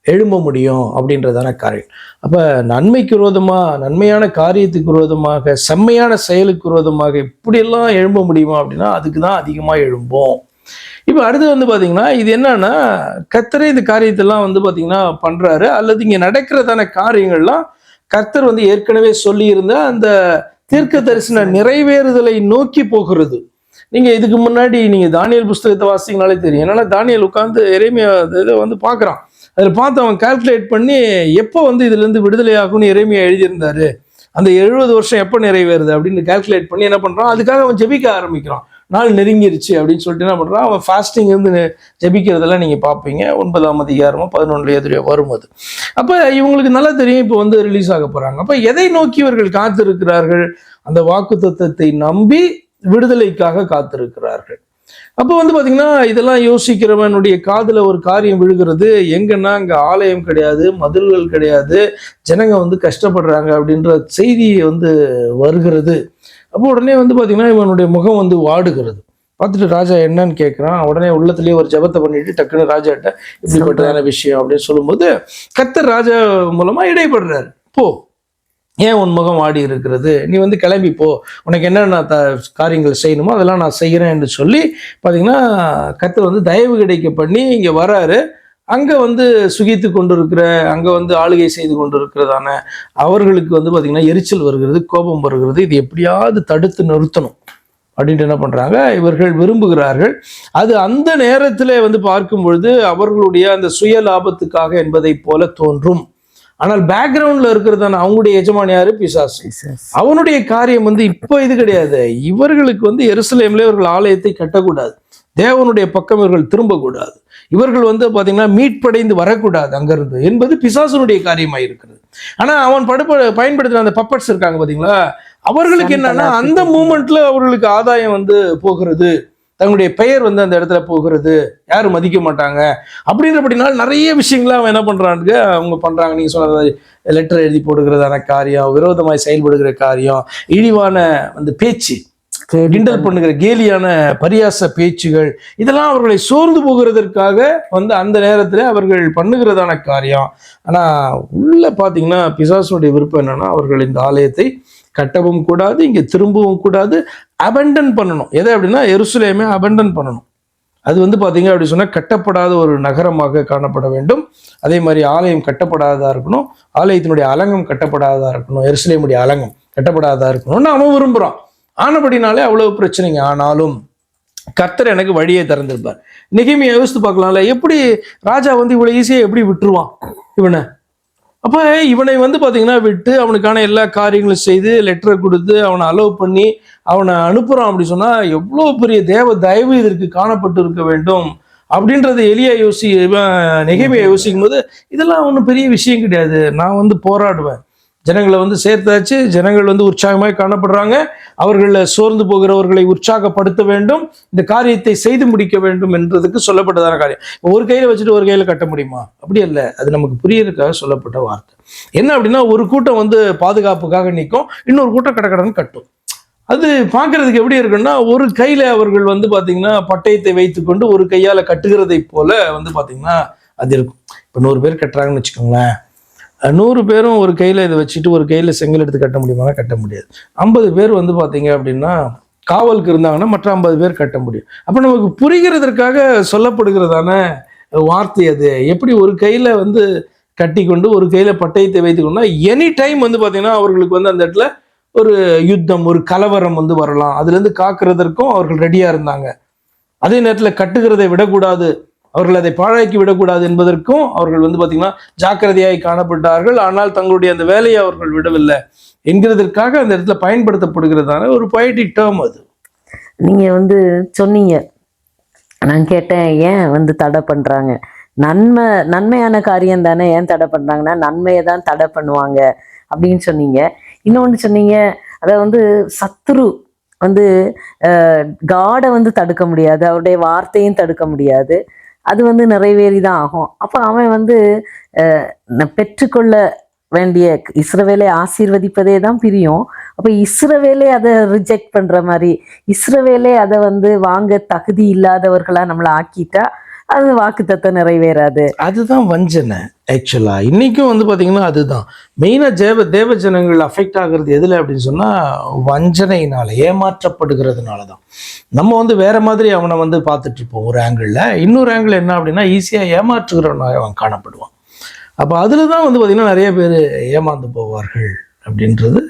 எழும்ப முடியும் அப்படின்றதான காரியம். அப்ப நன்மைக்கு விரோதமாக, நன்மையான காரியத்துக்கு விரோதமாக, செம்மையான செயலுக்கு விரோதமாக இப்படியெல்லாம் எழும்ப முடியுமா அப்படின்னா அதுக்கு தான் அதிகமாக எழும்போம். இப்போ அடுத்து வந்து பார்த்தீங்கன்னா, இது என்னன்னா, கர்த்தரே இந்த காரியத்தெல்லாம் வந்து பார்த்தீங்கன்னா பண்றாரு, அல்லது இங்கே நடக்கிறதான காரியங்கள்லாம் கர்த்தர் வந்து ஏற்கனவே சொல்லியிருந்த அந்த தீர்க்க தரிசன நிறைவேறுதலை நோக்கி போகிறது. நீங்க இதுக்கு முன்னாடி நீங்க தானியேல் புஸ்தகத்தை வாசிங்கனாலே தெரியும். என்னன்னா, தானியேல் உட்கார்ந்து எரேமியா இதை வந்து பார்க்குறான். அதில் பார்த்து அவன் கால்குலேட் பண்ணி எப்போ வந்து இதுலேருந்து விடுதலை ஆகும்னு எரேமியா எழுதியிருந்தாரு, அந்த 70 வருஷம் எப்போ நிறைவேறுது அப்படின்னு கால்குலேட் பண்ணி என்ன பண்ணுறான், அதுக்காக அவன் ஜெபிக்க ஆரம்பிக்கிறான். நாள் நெருங்கிருச்சு அப்படின்னு சொல்லிட்டு என்ன பண்ணுறான், அவன் ஃபாஸ்டிங் இருந்து ஜெபிக்கிறதெல்லாம் நீங்கள் பார்ப்பீங்க. 9ஆம் அதிகாரமோ 11 வரும் அது. அப்போ இவங்களுக்கு நல்லா தெரியும் இப்போ வந்து ரிலீஸ் ஆக போகிறாங்க. அப்போ எதை நோக்கி இவர்கள் காத்திருக்கிறார்கள்? அந்த வாக்குத்தத்தத்தை நம்பி விடுதலைக்காக காத்திருக்கிறார்கள். அப்போ வந்து பார்த்தீங்கன்னா, இதெல்லாம் யோசிக்கிறவனுடைய காதில் ஒரு காரியம் விழுகிறது. எங்கன்னா அங்கே ஆலயம் கிடையாது, மதில்கள் கிடையாது, ஜனங்க வந்து கஷ்டப்படுறாங்க அப்படின்ற செய்தி வந்து வருகிறது. அப்போ உடனே வந்து பார்த்தீங்கன்னா இவனுடைய முகம் வந்து வாடுகிறது. பார்த்துட்டு ராஜா என்னன்னு கேட்குறான். உடனே உள்ளத்துலேயே ஒரு ஜெபத்தை பண்ணிட்டு டக்குன்னு ராஜாட்ட இப்படிப்பட்டதான விஷயம் அப்படின்னு சொல்லும்போது கர்த்தர் ராஜா மூலமா இடைப்படுறாரு. போ, ஏன் உன் முகம் ஆடி இருக்கிறது, நீ வந்து கிளம்பி போ, உனக்கு என்னென்ன காரியங்கள் செய்யணுமோ அதெல்லாம் நான் செய்கிறேன் என்று சொல்லி பார்த்தீங்கன்னா கர்த்தர் வந்து தயவு கிடைக்க பண்ணி இங்கே வராரு. அங்கே வந்து சுகித்து கொண்டு இருக்கிற, அங்கே வந்து ஆளுகை செய்து கொண்டு இருக்கிறதான அவர்களுக்கு வந்து பார்த்தீங்கன்னா எரிச்சல் வருகிறது, கோபம் வருகிறது. இது எப்படியாவது தடுத்து நிறுத்தணும் அப்படின்ட்டு என்ன பண்ணுறாங்க, இவர்கள் விரும்புகிறார்கள். அது அந்த நேரத்தில் வந்து பார்க்கும் பொழுது அவர்களுடைய அந்த சுய லாபத்துக்காக என்பதை போல தோன்றும். ஆனால் பேக்ரவுண்ட்ல இருக்கிறதான அவங்களுடைய எஜமான் யாரு? பிசாசு. அவனுடைய காரியம் வந்து இப்போ இது கிடையாது. இவர்களுக்கு வந்து எருசலேம்ல இவர்கள் ஆலயத்தை கட்டக்கூடாது, தேவனுடைய பக்கம் இவர்கள் திரும்பக்கூடாது, இவர்கள் வந்து பாத்தீங்கன்னா மீட்படைந்து வரக்கூடாது அங்கிருந்து என்பது பிசாசனுடைய காரியமாக இருக்கிறது. ஆனா அவன் பயன்படுத்துற அந்த பப்பட்ஸ் இருக்காங்க பாத்தீங்களா, அவர்களுக்கு என்னன்னா அந்த மூமெண்ட்ல அவர்களுக்கு ஆதாயம் வந்து போகிறது, தங்களுடைய பெயர் வந்து அந்த இடத்துல போகிறது, யாரும் மதிக்க மாட்டாங்க அப்படின்றபடினால நிறைய விஷயங்கள அவன் என்ன பண்றாங்க, அவங்க பண்றாங்க. நீங்க சொன்ன லெட்டர் எழுதி போடுகிறதான காரியம், விரோதமாய் செயல்படுகிற காரியம், இழிவான அந்த பேச்சு, கிண்டல் பண்ணுகிற கேலியான பரியாச பேச்சுகள், இதெல்லாம் அவர்களை சோர்ந்து போகிறதற்காக வந்து அந்த நேரத்தில் அவர்கள் பண்ணுகிறதான காரியம். ஆனா உள்ள பாத்தீங்கன்னா பிசாசுடைய விருப்பம் என்னன்னா, அவர்கள் இந்த ஆலயத்தை கட்டவும் கூடாது, இங்க திரும்பவும் கூடாது, அபண்டன் பண்ணணும். எதை அப்படின்னா எருசலேமே அபண்டன் பண்ணணும். அது வந்து பாத்தீங்க அப்படி சொன்னா கட்டப்படாத ஒரு நகரமாக காணப்பட வேண்டும். அதே மாதிரி ஆலயம் கட்டப்படாததா இருக்கணும், ஆலயத்தினுடைய அலங்கம் கட்டப்படாததா இருக்கணும், எருசலேமுடைய அலங்கம் கட்டப்படாததா இருக்கணும்னு அவன் விரும்புறான். ஆனபடினாலே அவ்வளவு பிரச்சனைங்க. ஆனாலும் கர்த்தர் எனக்கு வழியை திறந்திருப்பார். நெகேமியா யோசித்து பார்க்கலாம்ல, எப்படி ராஜா வந்து இவ்வளவு ஈஸியா எப்படி விட்டுருவான் இவனை? அப்போ இவனை வந்து பார்த்தீங்கன்னா விட்டு அவனுக்கான எல்லா காரியங்களும் செய்து லெட்டரை கொடுத்து அவனை அலோவ் பண்ணி அவனை அனுப்புகிறான் அப்படி சொன்னால் எவ்வளோ பெரிய தேவ தயவு இதற்கு காணப்பட்டு இருக்க வேண்டும் அப்படின்றது எலியா நெகேமியா யோசிக்கும் போது இதெல்லாம் ஒன்றும் பெரிய விஷயம் கிடையாது. நான் வந்து போராடுவேன், ஜனங்களை வந்து சேர்த்தாச்சு, ஜனங்கள் வந்து உற்சாகமாய் காணப்படுறாங்க, அவர்களை சோர்ந்து போகிறவர்களை உற்சாகப்படுத்த வேண்டும், இந்த காரியத்தை செய்து முடிக்க வேண்டும் என்றதுக்கு சொல்லப்பட்டதான காரியம். ஒரு கையில வச்சுட்டு ஒரு கையில கட்ட முடியுமா? அப்படி இல்லை, அது நமக்கு புரியறதுக்காக சொல்லப்பட்ட வார்த்தை. என்ன அப்படின்னா, ஒரு கூட்டம் வந்து பாதுகாப்புக்காக நிற்கும், இன்னொரு கூட்டம் கடன்னு கட்டும். அது பார்க்கறதுக்கு எப்படி இருக்குன்னா, ஒரு கையில அவர்கள் வந்து பார்த்தீங்கன்னா பட்டயத்தை வைத்துக்கொண்டு ஒரு கையால கட்டுகிறதை போல வந்து பார்த்தீங்கன்னா அது இருக்கும். இப்போ 100 பேர் கட்டுறாங்கன்னு வச்சுக்கோங்களேன், 100 பேரும் ஒரு கையில் இதை வச்சுட்டு ஒரு கையில் செங்கல் எடுத்து கட்ட முடியுமா? கட்ட முடியாது. 50 பேர் வந்து பார்த்தீங்க அப்படின்னா காவலுக்கு இருந்தாங்கன்னா மற்ற 50 பேர் கட்ட முடியும். அப்போ நமக்கு புரிகிறதற்காக சொல்லப்படுகிறதான வார்த்தை அது. எப்படி ஒரு கையில் வந்து கட்டி கொண்டு ஒரு கையில் பட்டயத்தை வைத்துக்கொண்டா எனி டைம் வந்து பார்த்தீங்கன்னா அவர்களுக்கு வந்து அந்த இடத்துல ஒரு யுத்தம், ஒரு கலவரம் வந்து வரலாம், அதுலேருந்து காக்கிறதற்கும் அவர்கள் ரெடியாக இருந்தாங்க. அதே நேரத்தில் கட்டுகிறதை விடக்கூடாது, அவர்கள் அதை பாழாக்கி விடக்கூடாது என்பதற்கும் அவர்கள் வந்து பார்த்தீங்கன்னா ஜாக்கிரதையாய் காணப்பட்டார்கள். ஆனால் தங்களுடைய அந்த வேலையை அவர்கள் விடவில்லை என்கிறதற்காக அந்த இடத்துல பயன்படுத்தப்படுகிறதான ஒரு பொயட்டிக் டேர்ம் அது. நீங்க வந்து சொன்னீங்க, நான் கேட்டேன் ஏன் வந்து தடை பண்றாங்க, நன்மையான காரியம் தானே ஏன் தடை பண்றாங்கன்னா நன்மையை தான் தடை பண்ணுவாங்க அப்படின்னு சொன்னீங்க. இன்னொன்று சொன்னீங்க, அதை வந்து சத்துரு வந்து காடை வந்து தடுக்க முடியாது, அவருடைய வார்த்தையும் தடுக்க முடியாது, அது வந்து நிறைவேறிதான் ஆகும். அப்போ அவன் வந்து பெற்றுக்கொள்ள வேண்டிய இஸ்ரவேலை ஆசீர்வதிப்பதே தான் பிரியும். அப்போ இஸ்ரவேலே அதை ரிஜெக்ட் பண்ற மாதிரி, இஸ்ரவேலே அதை வந்து வாங்க தகுதி இல்லாதவர்களா நம்மளை ஆக்கிட்டா அது வாக்குத்தத்தம் நிறைவேறாது. அதுதான் வஞ்சனை. ஆக்சுவலா இன்னைக்கும் வந்து பாத்தீங்கன்னா அதுதான் மெயினா தேவ ஜனங்கள் அஃபெக்ட் ஆகுறது எதுல அப்படின்னு சொன்னா வஞ்சனையினால, ஏமாற்றப்படுகிறதுனால தான். நம்ம வந்து வேற மாதிரி அவனை வந்து பார்த்துட்டு இருப்போம் ஒரு ஆங்கிள், இன்னொரு ஆங்கிள் என்ன அப்படின்னா ஈஸியா ஏமாற்றுகிறவனாக அவன் காணப்படுவான். அப்போ அதுல தான் வந்து பாத்தீங்கன்னா நிறைய பேர் ஏமாந்து போவார்கள் அப்படின்றது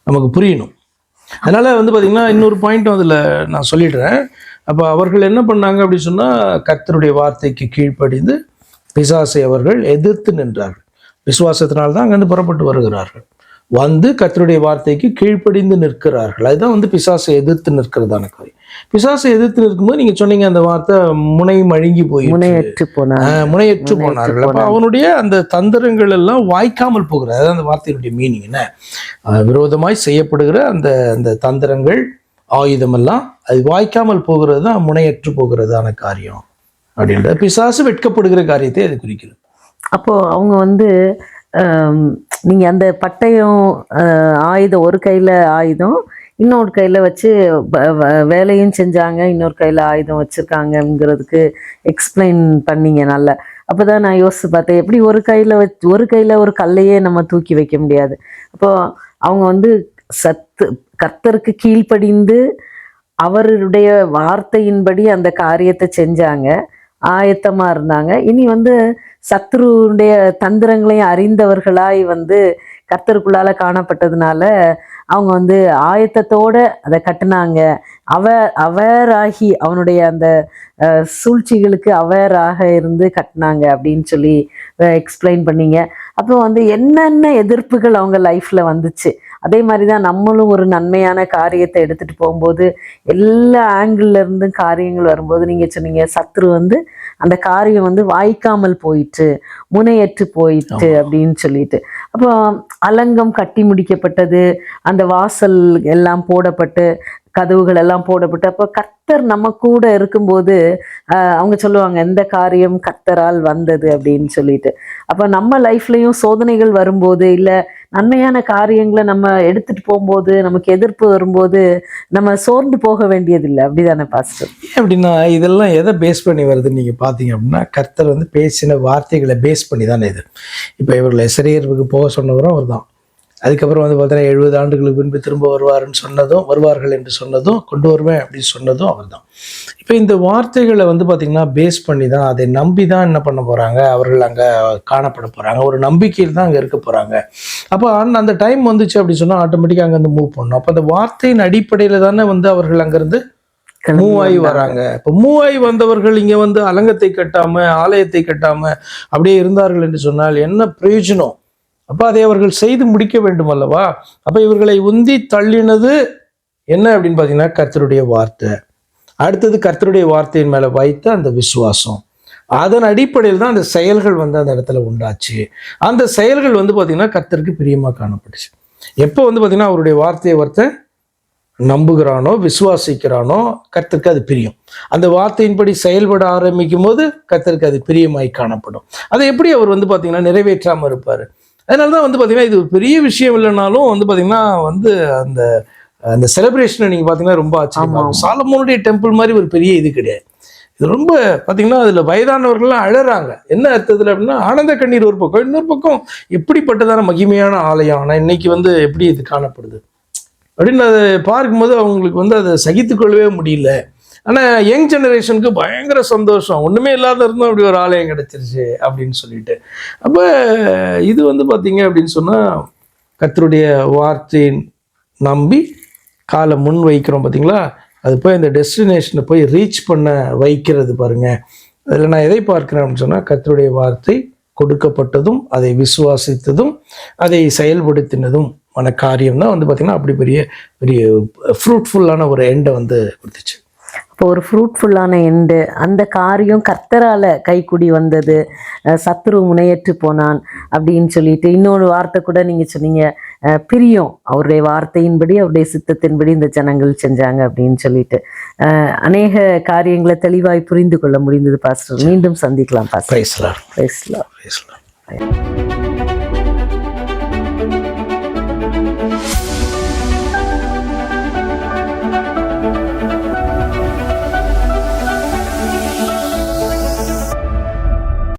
நமக்கு புரியணும். அதனால வந்து பாத்தீங்கன்னா இன்னொரு பாயிண்ட் அதுல நான் சொல்லிடுறேன். அப்போ அவர்கள் என்ன பண்ணாங்க அப்படின்னு சொன்னால், கர்த்தருடைய வார்த்தைக்கு கீழ்ப்படிந்து பிசாசை அவர்கள் எதிர்த்து நின்றார்கள். விசுவாசத்தினால்தான் அங்கேருந்து புறப்பட்டு வருகிறார்கள், வந்து கர்த்தருடைய வார்த்தைக்கு கீழ்ப்படிந்து நிற்கிறார்கள். அதுதான் வந்து பிசாசை எதிர்த்து நிற்கிறதான காரியம். பிசாசை எதிர்த்து நிற்கும்போது நீங்க சொன்னீங்க அந்த வார்த்தை முனை மழுங்கி போய் முனையற்று போனார்கள். அப்போ அவனுடைய அந்த தந்திரங்கள் எல்லாம் வாய்க்காமல் போகிறது. அதான் அந்த வார்த்தையினுடைய மீனிங் என்ன, விரோதமாய் செய்யப்படுகிற அந்த அந்த தந்திரங்கள் ஆயுதமெல்லாம் அது வாய்க்காமல் போகிறது தான் முனையற்று போகிறதான காரியம் அப்படின்ற பிசாசு வெட்கப்படுகிற காரியத்தை அது குறிக்கிறது. அப்போ அவங்க வந்து நீங்க அந்த பட்டயம் ஆயுதம், ஒரு கையில ஆயுதம் இன்னொரு கையில வச்சு வேலையும் செஞ்சாங்க, இன்னொரு கையில ஆயுதம் வச்சிருக்காங்கிறதுக்கு எக்ஸ்பிளைன் பண்ணீங்க நல்லா. அப்போதான் நான் யோசிச்சு பார்த்தேன், எப்படி ஒரு கையில ஒரு கல்லையே நம்ம தூக்கி வைக்க முடியாது. அப்போ அவங்க வந்து கர்த்தருக்கு கீழ்ப்படிந்து அவருடைய வார்த்தையின்படி அந்த காரியத்தை செஞ்சாங்க, ஆயத்தமா இருந்தாங்க. இனி வந்து சத்ருடைய தந்திரங்களையும் அறிந்தவர்களாய் வந்து கர்த்தருக்குள்ளால காணப்பட்டதுனால அவங்க வந்து ஆயத்தத்தோட அதை கட்டினாங்க. அவேராகி அவனுடைய அந்த சூழ்ச்சிகளுக்கு அவேராக இருந்து கட்டினாங்க அப்படின்னு சொல்லி எக்ஸ்பிளைன் பண்ணீங்க. அப்போ வந்து என்னென்ன எதிர்ப்புகள் அவங்க லைஃப்ல வந்துச்சு, அதே மாதிரி தான் நம்மளும் ஒரு நன்மையான காரியத்தை எடுத்துட்டு போகும்போது எல்லா ஆங்கிள் இருந்தும் காரியங்கள் வரும்போது நீங்க சொன்னீங்க சத்ரு வந்து அந்த காரியம் வந்து வாய்க்காமல் போயிட்டு முனையற்று போயிட்டு அப்படின்னு சொல்லிட்டு. அப்போ அலங்கம் கட்டி முடிக்கப்பட்டது, அந்த வாசல் எல்லாம் போடப்பட்டு கதவுகள் எல்லாம் போடப்பட்டு, அப்போ கர்த்தர் நம்ம கூட இருக்கும்போது அவங்க சொல்லுவாங்க எந்த காரியம் கர்த்தரால் வந்தது அப்படின்னு சொல்லிட்டு. அப்போ நம்ம லைஃப்லயும் சோதனைகள் வரும்போது இல்லை நன்மையான காரியங்களை நம்ம எடுத்துட்டு போகும்போது நமக்கு எதிர்ப்பு வரும்போது நம்ம சோர்ந்து போக வேண்டியதில்லை. அப்படிதானே பாஸ்டர்? அப்படின்னா இதெல்லாம் எதை பேஸ் பண்ணி வருதுன்னு நீங்க பாத்தீங்க அப்படின்னா, கர்த்தர் வந்து பேசின வார்த்தைகளை பேஸ் பண்ணி தானே இது. இப்போ இவர்கள் எசரேயருக்கு போக சொன்னவரும் அவர் தான். அதுக்கப்புறம் வந்து பார்த்தீங்கன்னா 70 ஆண்டுகளுக்கு பின்பு திரும்ப வருவார்கள் என்று சொன்னதும் கொண்டு வருவேன் அப்படின்னு சொன்னதும் அவர் தான். இப்போ இந்த வார்த்தைகளை வந்து பார்த்திங்கன்னா பேஸ் பண்ணி தான், அதை நம்பி தான் என்ன பண்ண போகிறாங்க, அவர்கள் அங்கே காணப்பட போகிறாங்க, ஒரு நம்பிக்கையில் தான் அங்கே இருக்க போகிறாங்க. அப்போ அந்த டைம் வந்துச்சு அப்படின்னு சொன்னால் ஆட்டோமேட்டிக்காக அங்கேருந்து மூவ் பண்ணணும். அப்போ அந்த வார்த்தையின் அடிப்படையில் தானே வந்து அவர்கள் அங்கேருந்து மூவ் ஆகி வராங்க. இப்போ மூவ் ஆகி வந்தவர்கள் இங்கே வந்து அலங்கத்தை கட்டாமல் ஆலயத்தை கட்டாமல் அப்படியே இருந்தார்கள் என்று சொன்னால் என்ன பிரயோஜனம்? அப்போ அதை அவர்கள் செய்து முடிக்க வேண்டும் அல்லவா? அப்போ இவர்களை உந்தி தள்ளினது என்ன அப்படின்னு பார்த்தீங்கன்னா கர்த்தருடைய வார்த்தை. அடுத்தது கர்த்தருடைய வார்த்தையின் மேலே வைத்த அந்த விசுவாசம். அதன் அடிப்படையில் தான் அந்த செயல்கள் வந்து அந்த இடத்துல உண்டாச்சு. அந்த செயல்கள் வந்து பார்த்தீங்கன்னா கர்த்தருக்கு பிரியமாக காணப்பட்டுச்சு. எப்போ வந்து பார்த்தீங்கன்னா அவருடைய வார்த்தையை ஒருத்தன் நம்புகிறானோ விசுவாசிக்கிறானோ கர்த்தருக்கு அது பிரியம். அந்த வார்த்தையின்படி செயல்பட ஆரம்பிக்கும் போது கர்த்தருக்கு அது பிரியமாய் காணப்படும். அதை எப்படி அவர் வந்து பார்த்தீங்கன்னா நிறைவேற்றாமல் இருப்பார்? அதனால தான் வந்து பார்த்தீங்கன்னா இது ஒரு பெரிய விஷயம் இல்லைனாலும் வந்து பார்த்தீங்கன்னா வந்து அந்த அந்த செலிப்ரேஷனை நீங்கள் பார்த்தீங்கன்னா ரொம்ப ஆச்சரியமா இருக்கும். சாலமோனுடைய டெம்பிள் மாதிரி ஒரு பெரிய இது கிடையாது. இது ரொம்ப பார்த்தீங்கன்னா அதில் வயதானவர்கள்லாம் அழறாங்க. என்ன அர்த்தத்தில் அப்படின்னா ஆனந்த கண்ணீர் ஒரு பக்கம், இன்னொரு பக்கம் எப்படிப்பட்டதான மகிமையான ஆலயம், ஆனால் இன்னைக்கு வந்து எப்படி இது காணப்படுது அப்படின்னு அதை பார்க்கும்போது அவங்களுக்கு வந்து அதை சகித்துக்கொள்ளவே முடியல. ஆனால் யங் ஜெனரேஷனுக்கு பயங்கர சந்தோஷம், ஒன்றுமே இல்லாத இருந்தும் அப்படி ஒரு ஆலயம் கிடச்சிருச்சு அப்படின்னு சொல்லிட்டு. அப்போ இது வந்து பார்த்தீங்க அப்படின்னு சொன்னால் கர்த்தருடைய வார்த்தையை நம்பி காலை முன் வைக்கிறோம் பார்த்தீங்களா, அது போய் அந்த டெஸ்டினேஷனை போய் ரீச் பண்ண வைக்கிறது பாருங்க. அதில் நான் எதை பார்க்கிறேன் அப்படின்னு சொன்னால் கர்த்தருடைய வார்த்தை கொடுக்கப்பட்டதும் அதை விசுவாசித்ததும் அதை செயல்படுத்தினதும் ஆன காரியம் தான் வந்து பார்த்திங்கன்னா அப்படி பெரிய பெரிய ஃப்ரூட்ஃபுல்லான ஒரு எண்டை வந்து கொடுத்துச்சு. இப்போ ஒரு ஃப்ரூட்ஃபுல்லான எண்டு, அந்த காரியம் கர்த்தரால் கைக்குடி வந்தது, சத்துரு முனையற்று போனான் அப்படின்னு சொல்லிட்டு இன்னொரு வார்த்தை கூட நீங்கள் சொன்னீங்க, பிரியம் அவருடைய வார்த்தையின்படி அவருடைய சித்தத்தின்படி இந்த ஜனங்கள் செஞ்சாங்க அப்படின்னு சொல்லிட்டு அநேக காரியங்களை தெளிவாய் புரிந்து கொள்ள முடிந்தது பாஸ்டர். மீண்டும் சந்திக்கலாம் pastor. Praise Lord. Praise Lord.